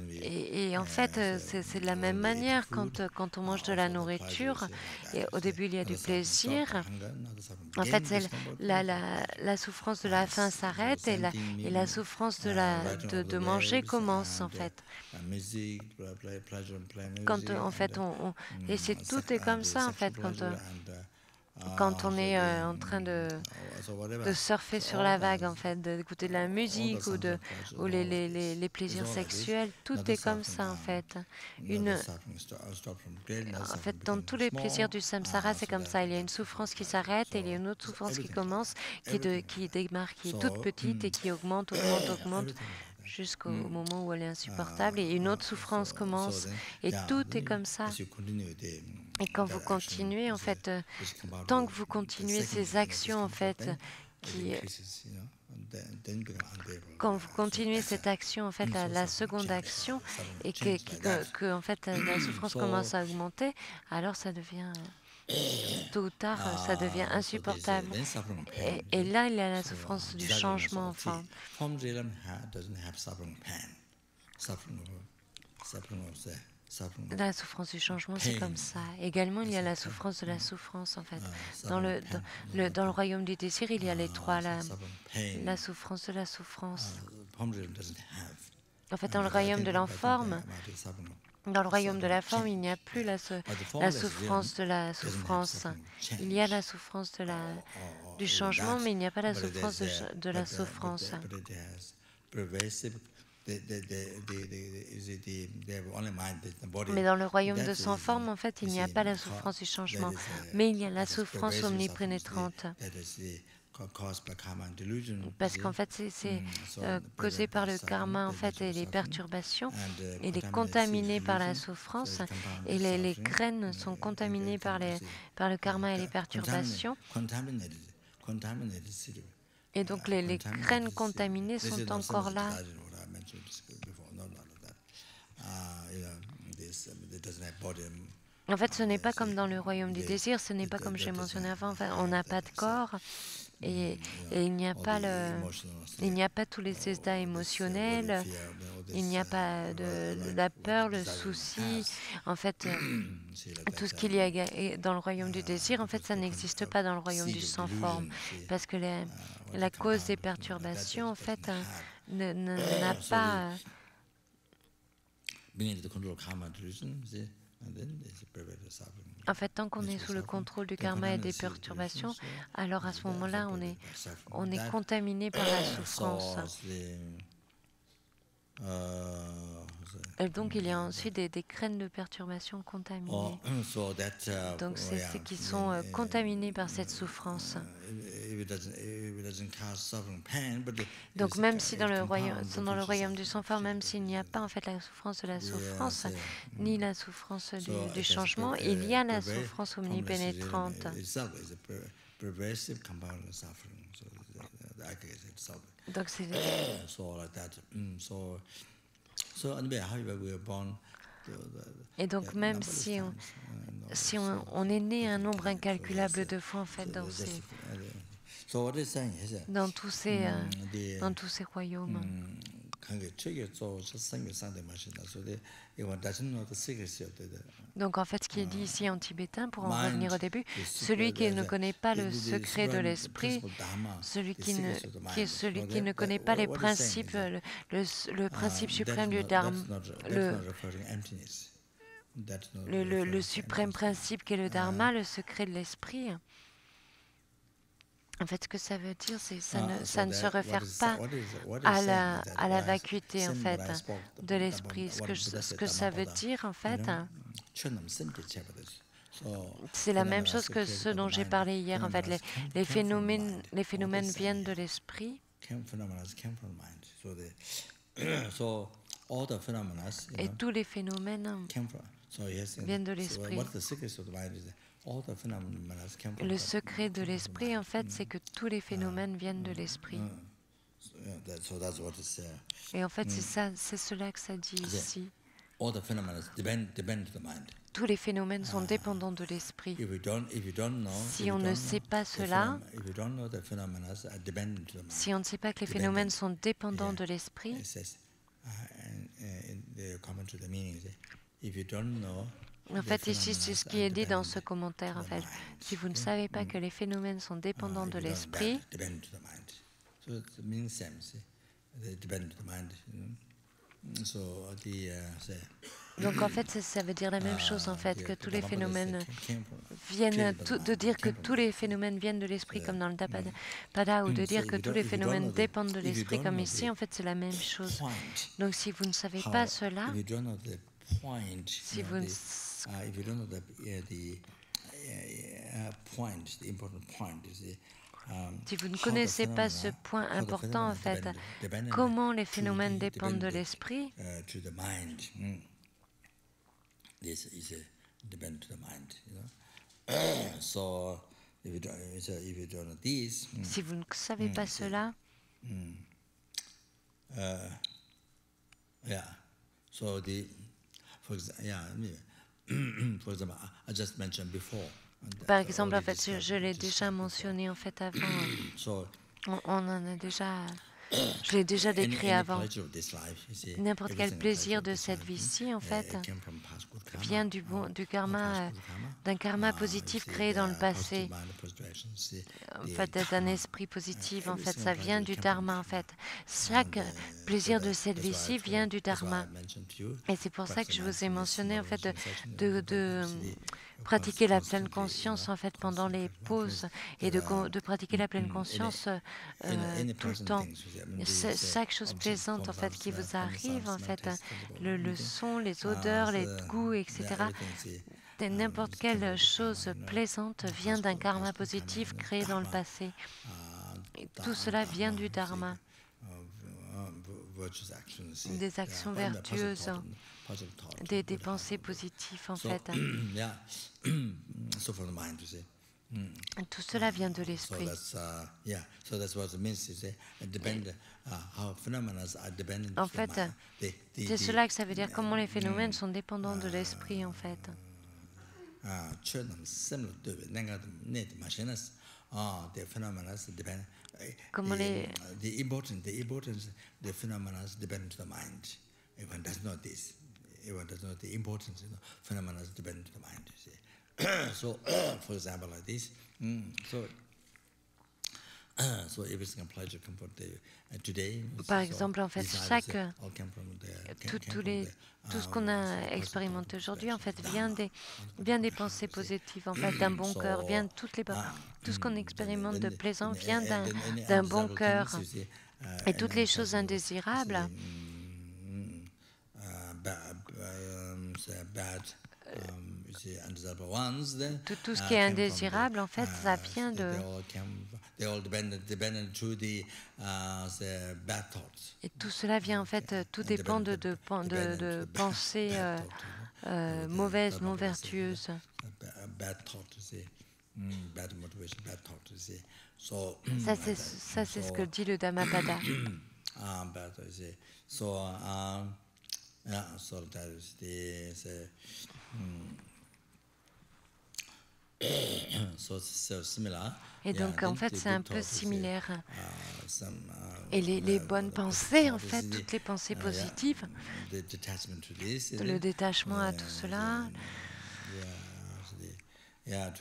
Et en fait, c'est de la même manière quand on mange de la nourriture. Et au début, il y a du plaisir. En fait, la souffrance de la faim s'arrête et la souffrance de manger commence en fait. Quand en fait et tout est comme ça en fait quand on est en train de surfer sur la vague, en fait, d'écouter de la musique ou les plaisirs sexuels, tout est comme ça, en fait. En fait, dans tous les plaisirs du samsara, c'est comme ça. Il y a une souffrance qui s'arrête et il y a une autre souffrance qui commence, qui démarre, qui est toute petite et qui augmente jusqu'au moment où elle est insupportable et une autre souffrance commence et tout est comme ça. Et quand vous continuez, en fait, tant que vous continuez ces actions, en fait, quand vous continuez cette action, en fait, la seconde action, et que en fait, la souffrance commence à augmenter, alors ça devient tôt ou tard, ça devient insupportable. Et là, il y a la souffrance du changement, enfin. La souffrance du changement, c'est comme ça. Également, il y a la souffrance de la souffrance, en fait. Dans le royaume du désir, il y a les trois, la souffrance de la souffrance. En fait, dans le royaume de l'informe, dans le royaume de la forme, il n'y a plus la souffrance de la souffrance. Il y a la souffrance du changement, mais il n'y a pas la souffrance de la souffrance. Mais dans le royaume de sans forme, en fait, il n'y a pas la souffrance du changement, mais il y a la souffrance omnipénétrante. Parce qu'en fait, c'est causé par le karma en fait, et les perturbations. Il est contaminé par la souffrance et les graines sont contaminées par le karma et les perturbations. Et donc les graines contaminées sont encore là. En fait, ce n'est pas comme dans le royaume du désir, ce n'est pas comme j'ai mentionné avant, enfin, on n'a pas de corps et il n'y a pas tous les états émotionnels, il n'y a pas de la peur, le souci, en fait, tout ce qu'il y a dans le royaume du désir, en fait, ça n'existe pas dans le royaume du sans forme, parce que la cause des perturbations, en fait, n'a pas... En fait, tant qu'on est sous le contrôle du karma et des perturbations, alors à ce moment-là, on est contaminé par la souffrance. Et donc, il y a ensuite des graines de perturbation contaminées. Donc, c'est ceux qui sont contaminés par cette souffrance. Donc, même si dans le royaume du sans-forme, même s'il n'y a pas en fait la souffrance de la souffrance, ni la souffrance du changement, il y a la souffrance omnipénétrante. Donc, c'est... Et donc, même si on est né un nombre incalculable de fois, en fait, dans tous ces royaumes. Donc en fait, ce qui est dit ici en tibétain, pour en revenir au début, celui qui ne connaît pas le secret de l'esprit, celui qui ne connaît pas les principes, le principe suprême du dharma, le suprême principe qu'est le dharma, le secret de l'esprit, En fait, ce que ça veut dire, c'est que So ça ne se that réfère pas what à is saying is that la whereas vacuité, en same what fait, I spoke de l'esprit. what Buddha Ce said que ça veut Dhammapada, dire, en you fait, know, Chunam Sinti Chapadas. So c'est la même phenomena chose que created ce by the dont j'ai mind, parlé hier. En fait, phenomena came from the mind. les What is phénomènes saying viennent de here? l'esprit Phenomena came from the mind. So so all the phenomena, et tous les phénomènes came from. So yes, viennent de so l'esprit. what's the secret of the mind is that all the phenomena came from Le secret de l'esprit, en fait, c'est que tous les phénomènes viennent de l'esprit. So that's what is. Et en fait, c'est cela que ça dit ici. All the phenomena depend to the mind. Tous les phénomènes sont dépendants de l'esprit. If you don't know, Si on ne sait pas cela, si on ne sait pas que les phénomènes sont dépendants de l'esprit, en fait, ici, c'est ce qui est dit dans ce commentaire. En fait, si vous ne savez pas que les phénomènes sont dépendants de l'esprit, donc en fait, ça veut dire la même chose, en fait, que tous les phénomènes viennent, de dire que tous les phénomènes viennent de l'esprit, comme dans le Dhammapada, ou de dire que tous les phénomènes dépendent de l'esprit, comme ici, en fait, c'est la même chose. Donc si vous ne savez pas cela, si vous ne si vous ne connaissez pas ce point important, en fait, comment les phénomènes dépendent de l'esprit, si vous ne savez pas cela, par exemple, en fait, je l'ai déjà mentionné en fait avant. On en a déjà, je l'ai déjà décrit avant. N'importe quel plaisir de cette vie-ci, en fait, vient du karma, d'un karma positif créé dans le passé. En fait, d'un esprit positif, en fait, ça vient du dharma, en fait. Chaque plaisir de cette vie-ci vient du dharma. Et c'est pour ça que je vous ai mentionné, en fait, de pratiquer la pleine conscience, en fait, pendant les pauses, et de pratiquer la pleine conscience tout le temps. Chaque chose plaisante, en fait, qui vous arrive, en fait, le son, les odeurs, les goûts, etc., n'importe quelle chose plaisante vient d'un karma positif créé dans le passé. Et tout cela vient du dharma, des actions vertueuses, des pensées positives, en fait. Tout cela vient de l'esprit. En fait, c'est cela que ça veut dire, comment les phénomènes sont dépendants de l'esprit, en fait. Comment les... So, for example, like this. So everything applies to comfort today. Par exemple, en fait, tout ce qu'on a expérimenté aujourd'hui, en fait, vient des pensées positives, en fait, d'un bon cœur, vient tout ce qu'on expérimente de plaisant vient d'un bon cœur. Et toutes les choses indésirables, tout ce qui est indésirable, en fait, ça vient de... Et tout cela vient, en fait, tout dépend de pensées mauvaises, non vertueuses. Ça, c'est ce que dit le Dhammapada. Et donc, en fait, c'est un peu similaire. Et les bonnes pensées, en fait, toutes les pensées positives, le détachement à tout cela, à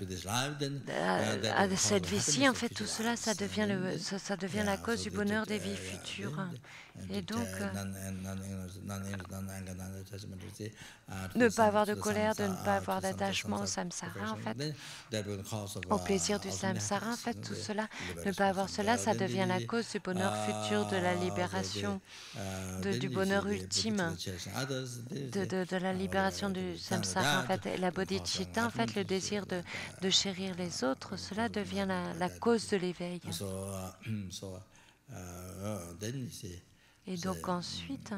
cette vie-ci, en fait, tout cela, ça devient la cause du bonheur des vies futures. Et donc, ne pas avoir de colère, de ne pas avoir d'attachement au samsara, en fait, au plaisir du samsara, en fait, tout cela, ne pas avoir cela, ça devient la cause du bonheur futur, de la libération, du bonheur ultime, de la libération du samsara, en fait. Et la bodhicitta, en fait, le désir de chérir les autres, cela devient la cause de l'éveil. Et donc ensuite,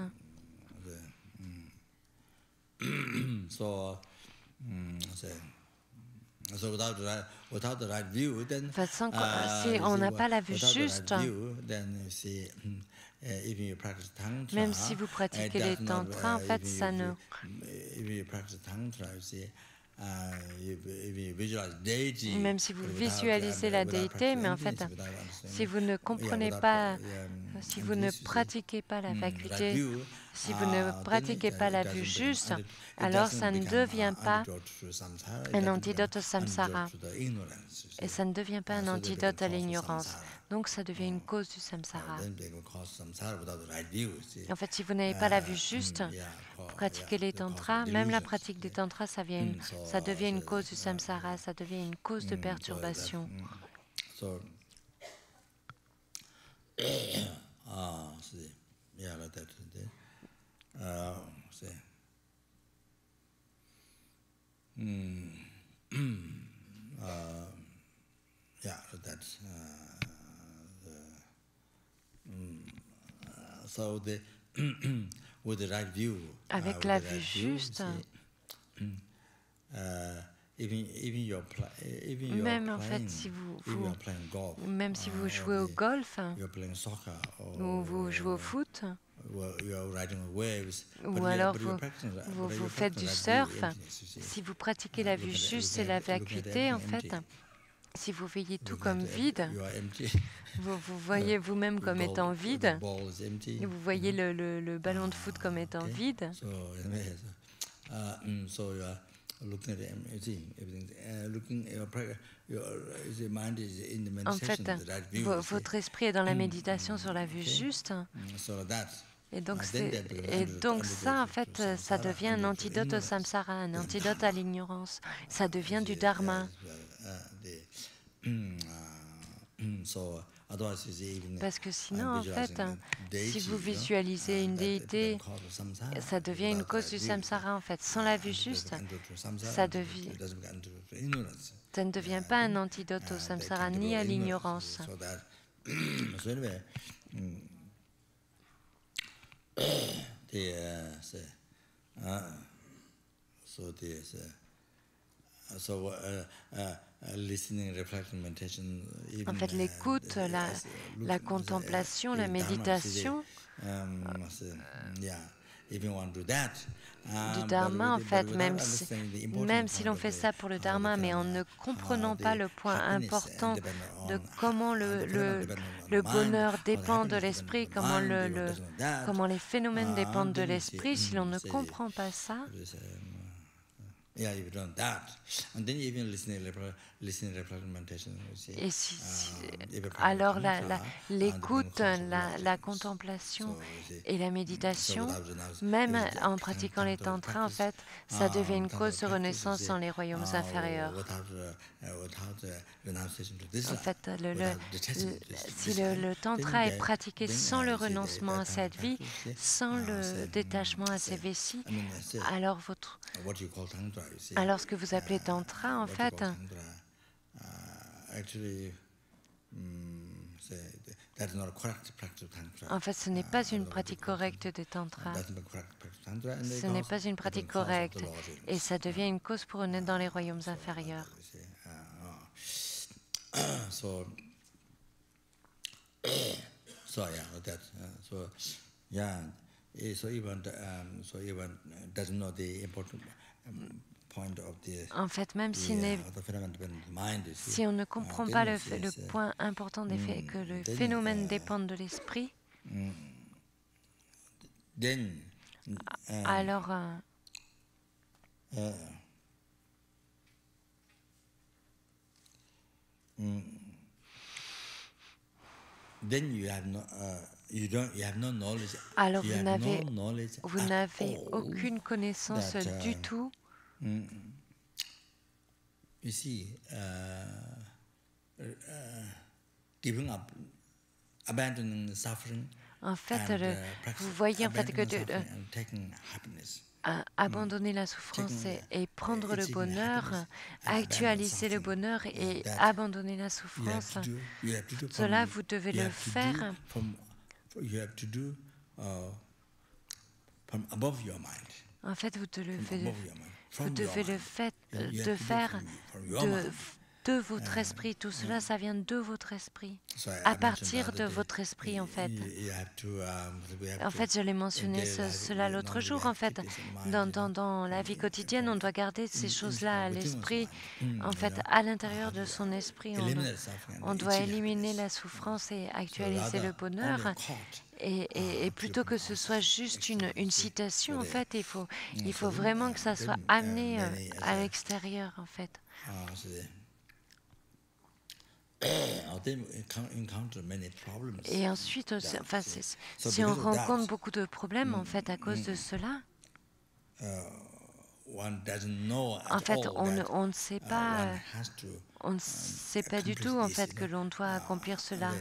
si on n'a pas la vue juste, même si vous pratiquez les tantras, en fait, ça ne... Même si vous visualisez la déité, mais en fait, si vous ne comprenez pas, si vous ne pratiquez pas la vacuité, si vous ne pratiquez pas la vue juste, alors ça ne devient pas un antidote au samsara. Et ça ne devient pas un antidote à l'ignorance. Donc ça devient une cause du samsara. En fait, si vous n'avez pas la vue juste, pratiquer les tantras, même la pratique des tantras, ça devient une cause du samsara, ça devient une cause de perturbation. Avec la vue juste, même en fait, même si vous jouez au golf, ou vous jouez au foot, ou alors vous faites du surf, si vous pratiquez la vue juste et la vacuité, en fait, si vous voyez tout comme vide, vous voyez vous-même comme étant vide, vous voyez le ballon de foot comme étant vide. En fait, votre esprit est dans la méditation sur la vue juste. Et donc ça, en fait, ça devient un antidote au samsara, un antidote à l'ignorance. Ça devient du dharma. Parce que sinon, en fait, si vous visualisez une déité, ça devient une cause du samsara, en fait. Sans la vue juste, ça ne devient pas un antidote au samsara ni à l'ignorance. En fait, l'écoute, la contemplation, la méditation du dharma, en fait, même si l'on fait ça pour le dharma, mais en ne comprenant pas le point important de comment le bonheur dépend de l'esprit, comment les phénomènes dépendent de l'esprit, si l'on ne comprend pas ça, et alors l'écoute, la contemplation et la méditation, même en pratiquant les tantras, en fait, ça devient une cause de renaissance dans les royaumes inférieurs. En fait, si le tantra est pratiqué sans le renoncement à cette vie, sans le détachement à ces vessies, alors ce que vous appelez tantra, en fait, ce n'est pas une pratique correcte des tantras. Ce n'est pas une pratique correcte. Et ça devient une cause pour renaître dans les royaumes inférieurs. En fait, même si on ne comprend pas le point important que le phénomène dépend de l'esprit, alors then you have no knowledge. Alors You vous have n'avez no knowledge vous at n'avez all aucune connaissance that, du tout. You see, giving up, abandoning suffering, En fait, and vous voyez en fait que abandoning suffering and taking happiness. abandonner la souffrance et prendre le achieving bonheur, happiness and abandon actualiser le suffering. bonheur et That abandonner la you have souffrance, to do. You have to do cela from. vous devez You le have to do faire you have to do from above your mind. en fait vous devez From above your mind. vous From your devez le mind. fait You have de to do faire from your de, mind. de votre esprit. Tout cela, ça vient de votre esprit. So I À mentioned partir the de other day, votre esprit, en fait. you have to, we have En to, fait, je l'ai mentionné daily life, cela l'autre normally jour. we En have to fait, keep this in mind, dans la vie quotidienne, on doit garder ces choses-là à within one's l'esprit. mind. En fait, à l'intérieur de son esprit, Eliminate suffering and on doit achieve éliminer happiness. la souffrance et So actualiser le rather bonheur. only caught, Et to plutôt the que ce soit juste une citation, en So fait, il faut then, vraiment que ça soit then, amené many as à a- l'extérieur, en fait. so they encounter many problems. Et ensuite, that, enfin, so si on because of that, rencontre beaucoup de problèmes, en fait, à cause de cela, one doesn't know at en fait, all on ne sait pas, one has to on ne sait pas du accomplish tout, en this, fait, que l'on doit accomplir cela,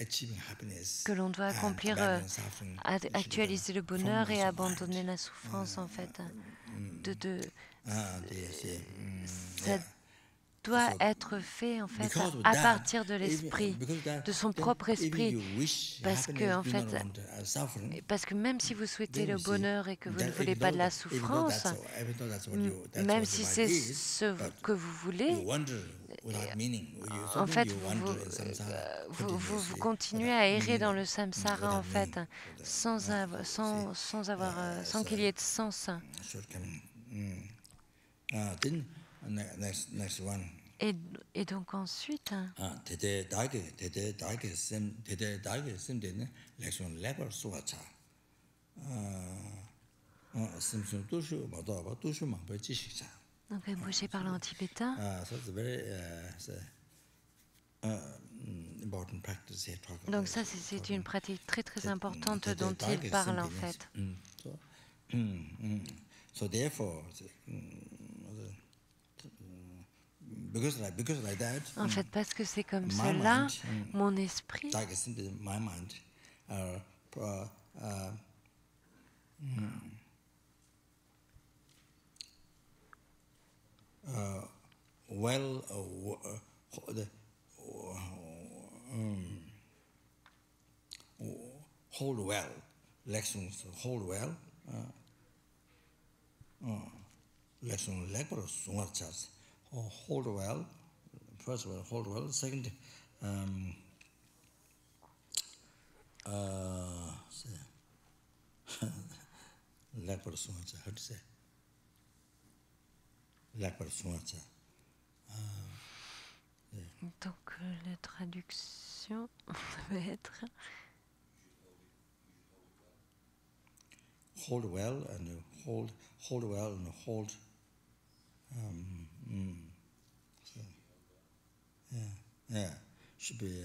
achieving happiness que l'on doit and accomplir, abandoning suffering, actualiser le from bonheur et one's abandonner mind. la souffrance, en fait. Ça Yeah. doit So, être fait, en fait, because of à that, partir de l'esprit, de son propre esprit. Parce que, en fait, parce que même si vous souhaitez le bonheur et que vous ne voulez pas de la souffrance, même si c'est ce que vous voulez, en fait, vous continuez à errer dans le samsara, en fait, sans qu'il y ait de sens. Next one. Et donc ensuite, 대대 다게 셈되네 렉션 레벨 수가차 심슨 도슈 마다 도슈만 버지시자 donc Rinpoché parle en tibétain. so it's a very important practice here talk Donc ça, c'est une pratique très très importante dont il parle, en fait. So therefore because like that, En fait, parce que c'est comme cela, mon esprit, my mind, hold well, lections hold well, lections level sungarchas. Hold well. First of all, hold well. Second, leper sungacha. How to say? Leper sungacha. donc la traduction va être hold well and hold well and hold. So, yeah. Should be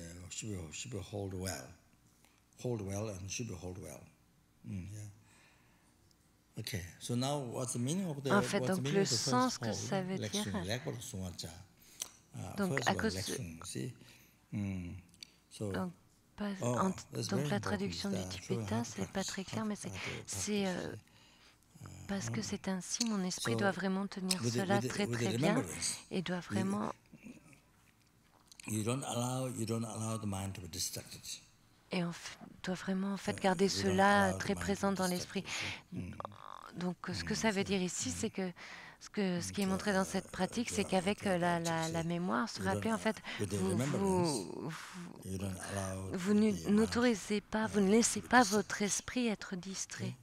hold well and should be hold well. Yeah. Okay. So now, what's the meaning of the? En fait, what's donc the le meaning of the sens first que hold? ça veut dire. Donc First à of all, cause lection, see? So. donc, donc la traduction du tibétain, c'est pas très clair, mais c'est parce que c'est ainsi, mon esprit doit vraiment tenir cela très très bien et doit vraiment. You don't allow the mind to be distracted. Et on doit vraiment en fait garder cela très présent dans l'esprit. Donc ce que ça veut dire ici, c'est que ce qui est montré dans cette pratique, c'est qu'avec la mémoire, se rappeler, en fait, vous n'autorisez pas, vous ne laissez pas votre esprit être distrait.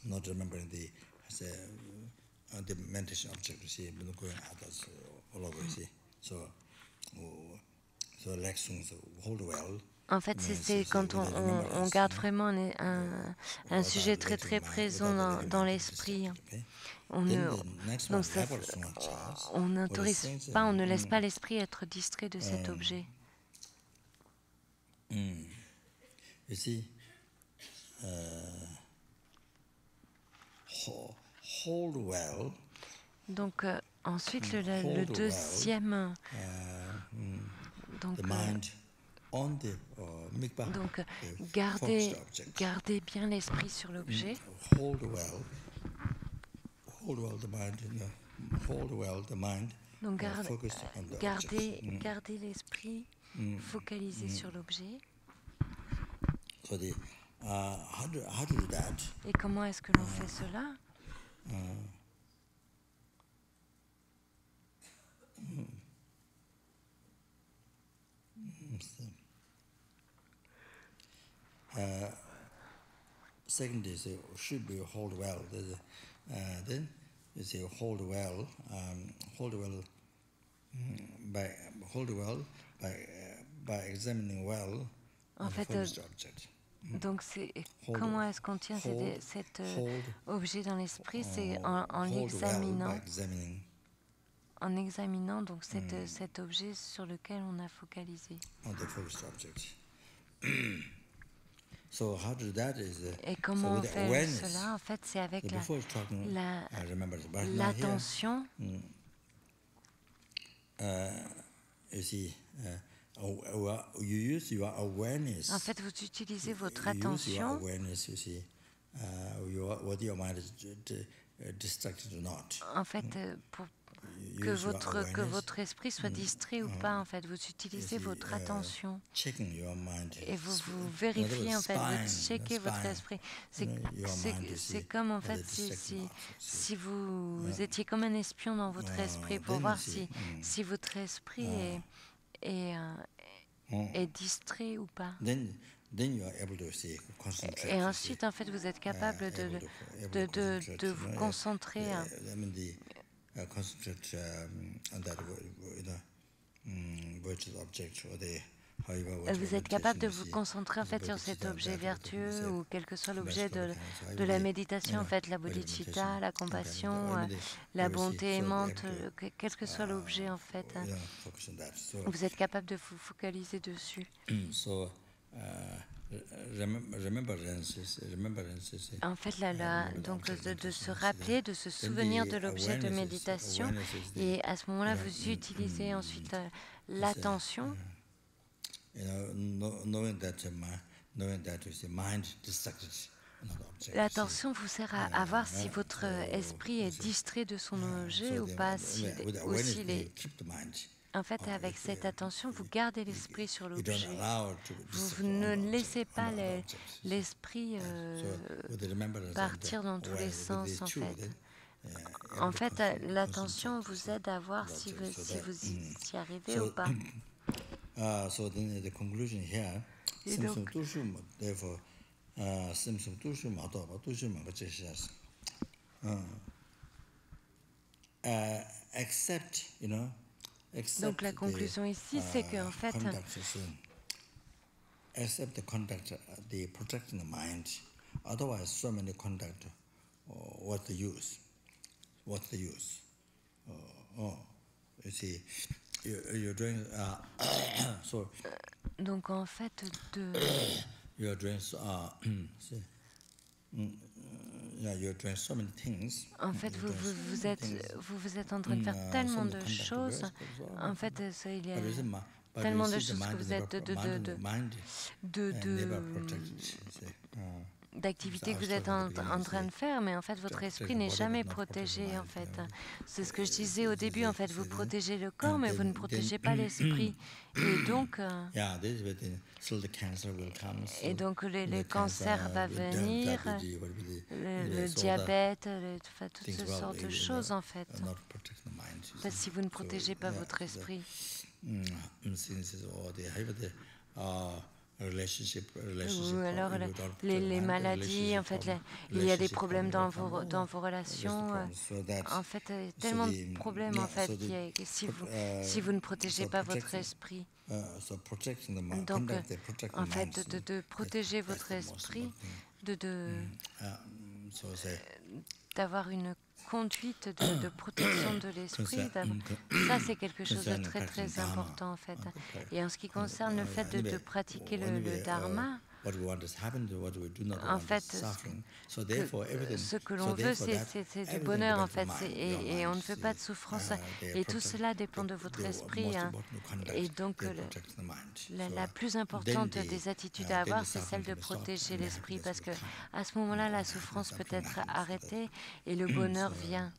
Not remembering the meditation object, you see, going others all over, you see. So lections hold well, En fait, c'est quand on garde vraiment un sujet très très présent dans l'esprit. On ne, donc on n'autorise pas, on ne laisse pas l'esprit être distrait de cet objet. You see, hold well. Donc ensuite le deuxième, donc gardez bien l'esprit sur l'objet. Hold well the mind, hold well the mind. Donc gardez l'esprit focalisé sur l'objet. So how to do that? Et comment est-ce que l'on fait cela? Second is should be hold well. Then you say hold well by examining well en fait, focused object. Donc comment est-ce qu'on tient cet objet dans l'esprit? C'est en l'examinant. En examinant donc cet objet sur lequel on a focalisé. Et comment on fait cela? En fait, c'est avec l'attention. En fait, vous utilisez votre attention. En fait, pour que votre esprit soit distrait ou pas, en fait, vous utilisez votre attention et vous vérifiez, en fait, vous checkez votre esprit. C'est comme, en fait, si vous étiez comme un espion dans votre esprit pour voir si votre esprit est distrait ou pas. Et ensuite, en fait, vous êtes capable de vous concentrer. Vous êtes capable de vous concentrer en fait sur cet objet vertueux ou quel que soit l'objet de la méditation, en fait, la bodhicitta, la compassion, la bonté aimante, quel que soit l'objet en fait. Vous êtes capable de vous focaliser dessus. En fait, donc de se rappeler, de se souvenir de l'objet de méditation, et à ce moment-là, vous utilisez ensuite l'attention. L'attention vous sert à voir si votre esprit est distrait de son objet ou pas, En fait, avec cette attention, vous gardez l'esprit sur l'objet. Vous ne laissez pas l'esprit partir dans tous les sens, en fait. En fait, l'attention vous aide à voir si vous y arrivez ou pas. Et donc, donc la conclusion ici, c'est qu'en fait, accept the conduct, the protecting the mind. Otherwise, so many conduct. What's the use? You see, you're doing. So. Donc en fait, you're doing. You're doing so many things. En fait, vous êtes en train de faire tellement de choses. En fait, il y a tellement de choses que vous êtes d'activités que vous êtes en train de faire, mais en fait votre esprit n'est jamais protégé. En fait, c'est ce que je disais au début. En fait, vous protégez le corps, mais vous ne protégez pas l'esprit. Et donc, le cancer va venir, le diabète, toutes ces sortes de choses en fait. Si vous ne protégez pas votre esprit. Ou alors les maladies, en fait, il y a des problèmes dans vos relations. En fait, il y a tellement de problèmes, en fait, que si vous ne protégez pas votre esprit. Donc, en fait, de protéger votre esprit, d'avoir une conduite de protection de l'esprit, ça c'est quelque chose de très très important en fait. Et en ce qui concerne le fait de pratiquer le dharma, en fait, ce que l'on veut, c'est du bonheur, en fait, et on ne veut pas de souffrance. Et tout cela dépend de votre esprit. Et donc, la plus importante des attitudes à avoir, c'est celle de protéger l'esprit, parce que à ce moment-là, la souffrance peut être arrêtée et le bonheur vient.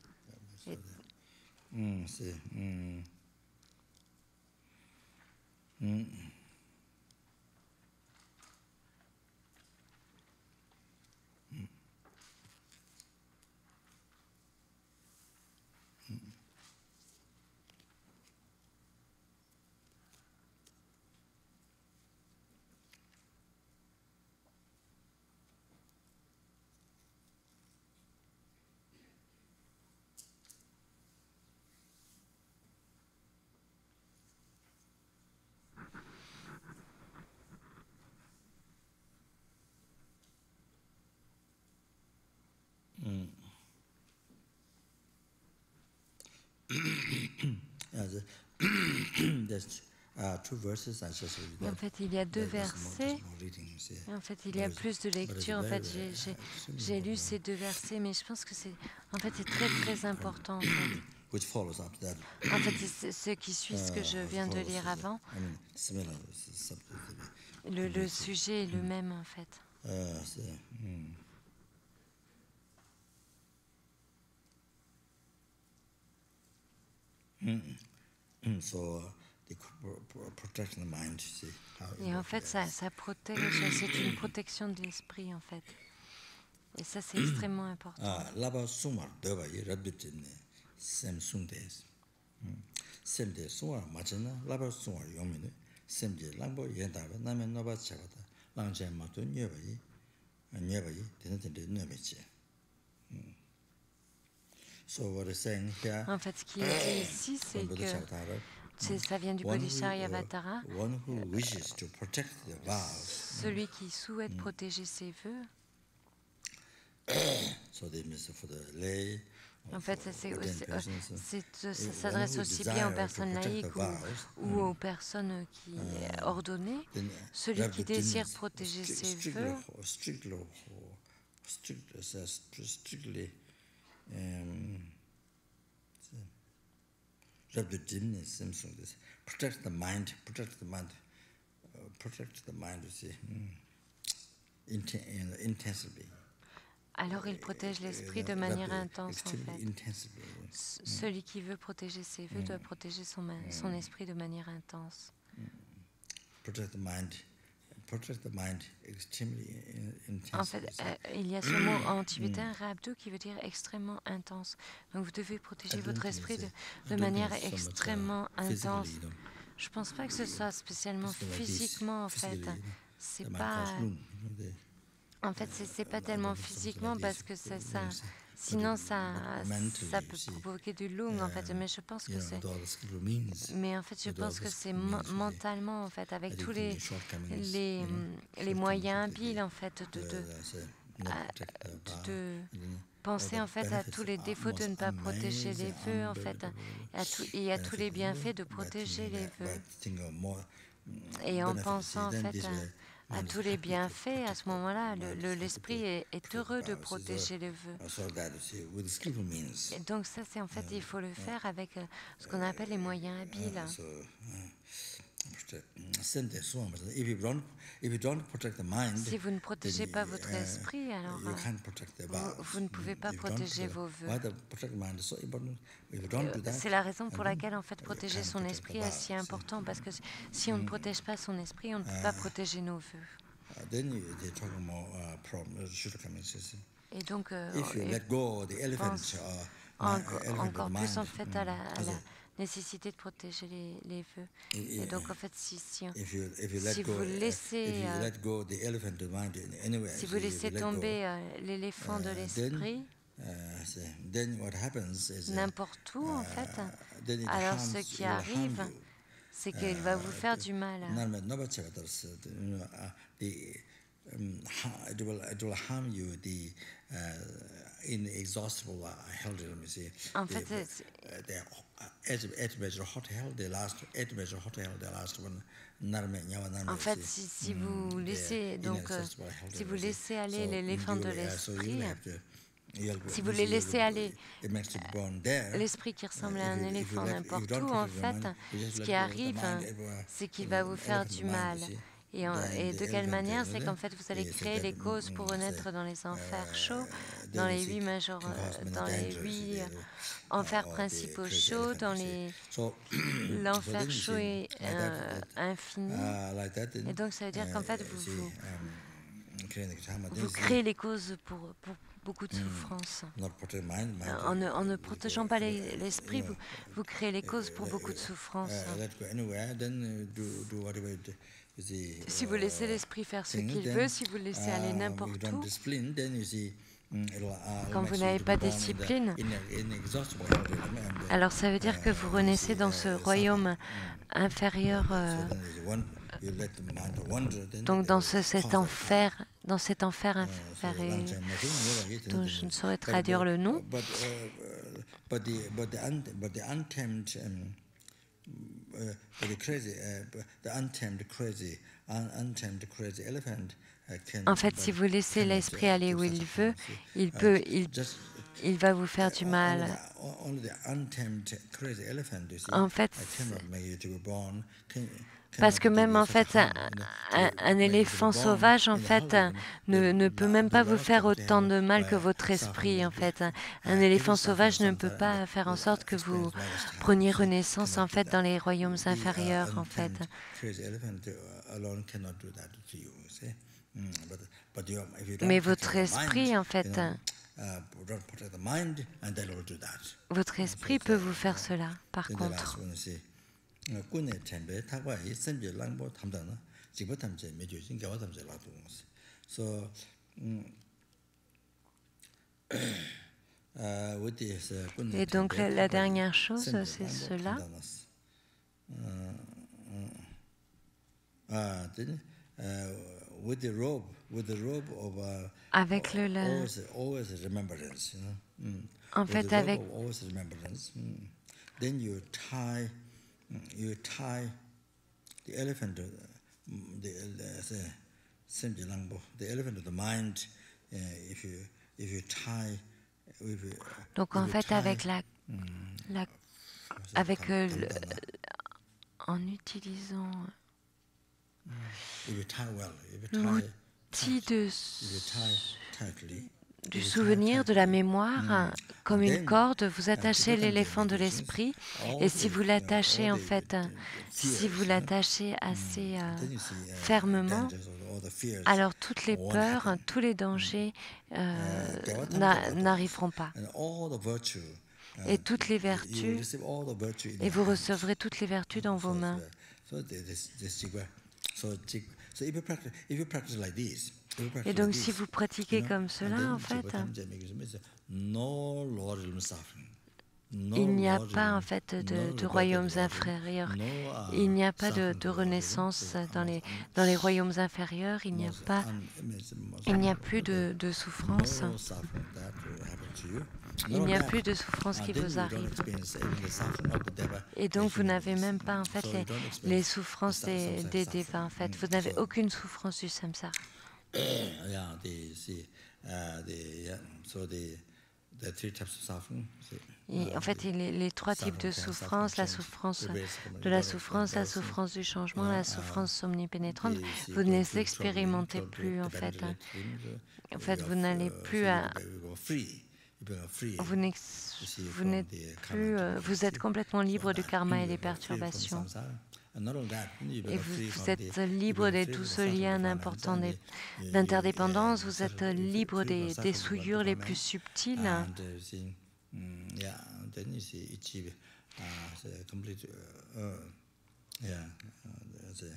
Et en fait, il y a 2 versets. Et en fait, il y a plus de lecture. En fait, j'ai lu ces 2 versets, mais je pense que c'est très très important. En fait, c'est ce qui suit ce que je viens de lire avant. Le sujet est le même, en fait. Et en fait, ça protège, c'est une protection de l'esprit, en fait. Et ça, c'est extrêmement important. En fait, ce qui est dit ici, c'est que ça vient du Bodhisattva, celui qui souhaite protéger ses vœux. En fait, ça s'adresse aussi bien aux personnes laïques ou aux personnes qui ordonnées. Celui qui désire protéger ses vœux, alors il protège l'esprit de manière intense, en fait. Celui qui veut protéger ses vœux doit protéger son esprit de manière intense. En fait, il y a ce mot en tibétain, rabdo, qui veut dire extrêmement intense. Donc vous devez protéger votre esprit de manière extrêmement intense. Je ne pense pas que ce soit spécialement physiquement, en fait. C'est pas... En fait, c'est pas tellement physiquement parce que sinon ça peut provoquer du lung, en fait. Mais je pense que je pense que c'est mentalement, en fait, avec tous les moyens habiles, en fait, de penser, en fait, à tous les défauts de ne pas protéger les vœux, en fait, et à tous les bienfaits de protéger les vœux. Et en pensant, en fait, à tous les bienfaits, à ce moment-là, l'esprit est heureux de protéger les vœux. Et donc ça, c'est en fait, il faut le faire avec ce qu'on appelle les moyens habiles. Si vous ne protégez pas votre esprit, alors vous ne pouvez pas protéger vos vœux. C'est la raison pour laquelle, en fait, protéger son esprit est si important, parce que si on ne protège pas son esprit, on ne peut pas protéger nos vœux. Et donc, pense encore plus, en fait, nécessité de protéger les vœux. Et If donc, en fait, si you si vous laissez, let go the elephant mind anywhere, si vous laissez tomber l'éléphant de l'esprit, then what happens is n'importe où, en fait, then it alors harms, ce it qui will harm arrive, you. c'est qu'il va vous faire du mal. It will harm you the inexhaustible hell. Let me say. En fait, The eight measure hot hell, the last 8 measure hot hell, the last one. En fait, si vous laissez donc, si vous laissez aller l'éléphant de l'esprit, si vous les laissez aller, l'esprit qui ressemble à un éléphant n'importe où, en fait, ce qui arrive, c'est qu'il va vous faire du mal. Et de quelle manière? C'est qu'en fait, vous allez créer les causes pour renaître dans les enfers chauds, dans les 8 enfers principaux chauds, dans l'enfer chaud et infini. Et donc, ça veut dire qu'en fait, vous créez les causes pour beaucoup de souffrance. En ne protégeant pas l'esprit, vous créez les causes pour beaucoup de souffrance. Si vous laissez l'esprit faire ce qu'il veut, si vous le laissez aller n'importe où, quand vous n'avez pas de discipline, alors ça veut dire que vous renaissez dans ce royaume inférieur, donc dans cet enfer inférieur, dont je ne saurais traduire le nom. En fait, si vous laissez l'esprit aller où il veut, il va vous faire du mal. En fait, parce que même en fait, un éléphant sauvage en fait ne peut même pas vous faire autant de mal que votre esprit en fait. Un éléphant sauvage ne peut pas faire en sorte que vous preniez renaissance en fait dans les royaumes inférieurs en fait. Mais votre esprit en fait, votre esprit peut vous faire cela. Par contre. Et donc la dernière chose, c'est cela. Avec en fait, avec you tie the elephant, the elephant of the mind. If you tie, donc en fait, avec en utilisant l'outil du souvenir, de la mémoire, comme une corde, vous attachez l'éléphant de l'esprit, et si vous l'attachez en fait, si vous l'attachez assez fermement, alors toutes les peurs, tous les dangers n'arriveront pas. Et toutes les vertus, et vous recevrez toutes les vertus dans vos mains. Et donc, si vous pratiquez comme cela, en fait, il n'y a pas en fait de royaumes inférieurs. Il n'y a pas de renaissance dans les royaumes inférieurs. Il n'y a plus de souffrance. Il n'y a plus de souffrance qui vous arrive. Et donc, vous n'avez même pas en fait les souffrances des dévas. En fait, vous n'avez aucune souffrance du samsara. Et en fait, les trois types de souffrance, la souffrance de la souffrance, la souffrance du changement, la souffrance omnipénétrante, vous ne les expérimentez plus en fait. En fait, vous n'allez plus à... Vous n'êtes plus... vous êtes complètement libre du karma et des perturbations. Et vous êtes libre de tout ce lien important d'interdépendance, vous êtes libre des souillures les plus subtiles. c'est complete, yeah, c'est,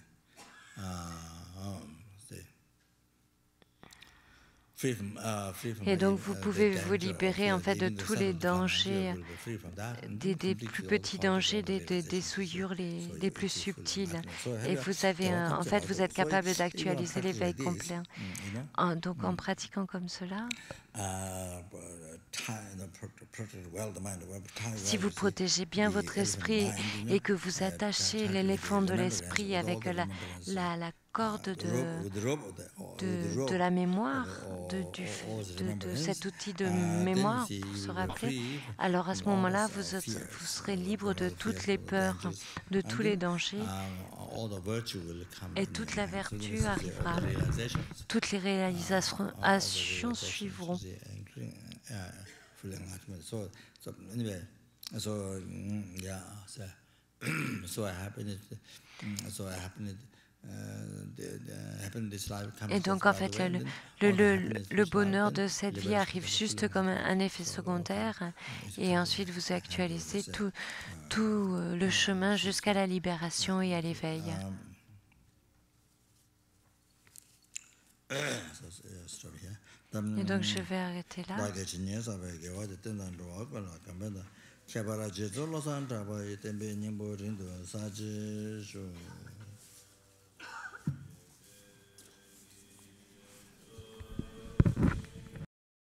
c'est free from Et donc vous the pouvez vous danger of libérer en fait de even the tous son les of the Dharma, you dangers, will be free from that, and des plus completely all petits fall dangers, together des realization. souillures So les you plus achieve full subtils. enlightenment. So Et vous avez en fait, vous êtes so capable if you are d'actualiser practicing l'éveil like this, complet. you know, Donc en pratiquant comme cela, si vous protégez bien votre esprit et que vous attachez l'éléphant de l'esprit avec la corde de la mémoire, de cet outil de mémoire pour se rappeler, alors à ce moment-là, vous serez libre de toutes les peurs, de tous les dangers, et toute la vertu arrivera. Toutes les réalisations suivront. So anyway, yeah, so I happen Et donc en fait, le bonheur de cette vie arrive juste comme un effet secondaire, et ensuite vous actualisez tout le chemin jusqu'à la libération et à l'éveil. Et donc je vais arrêter là.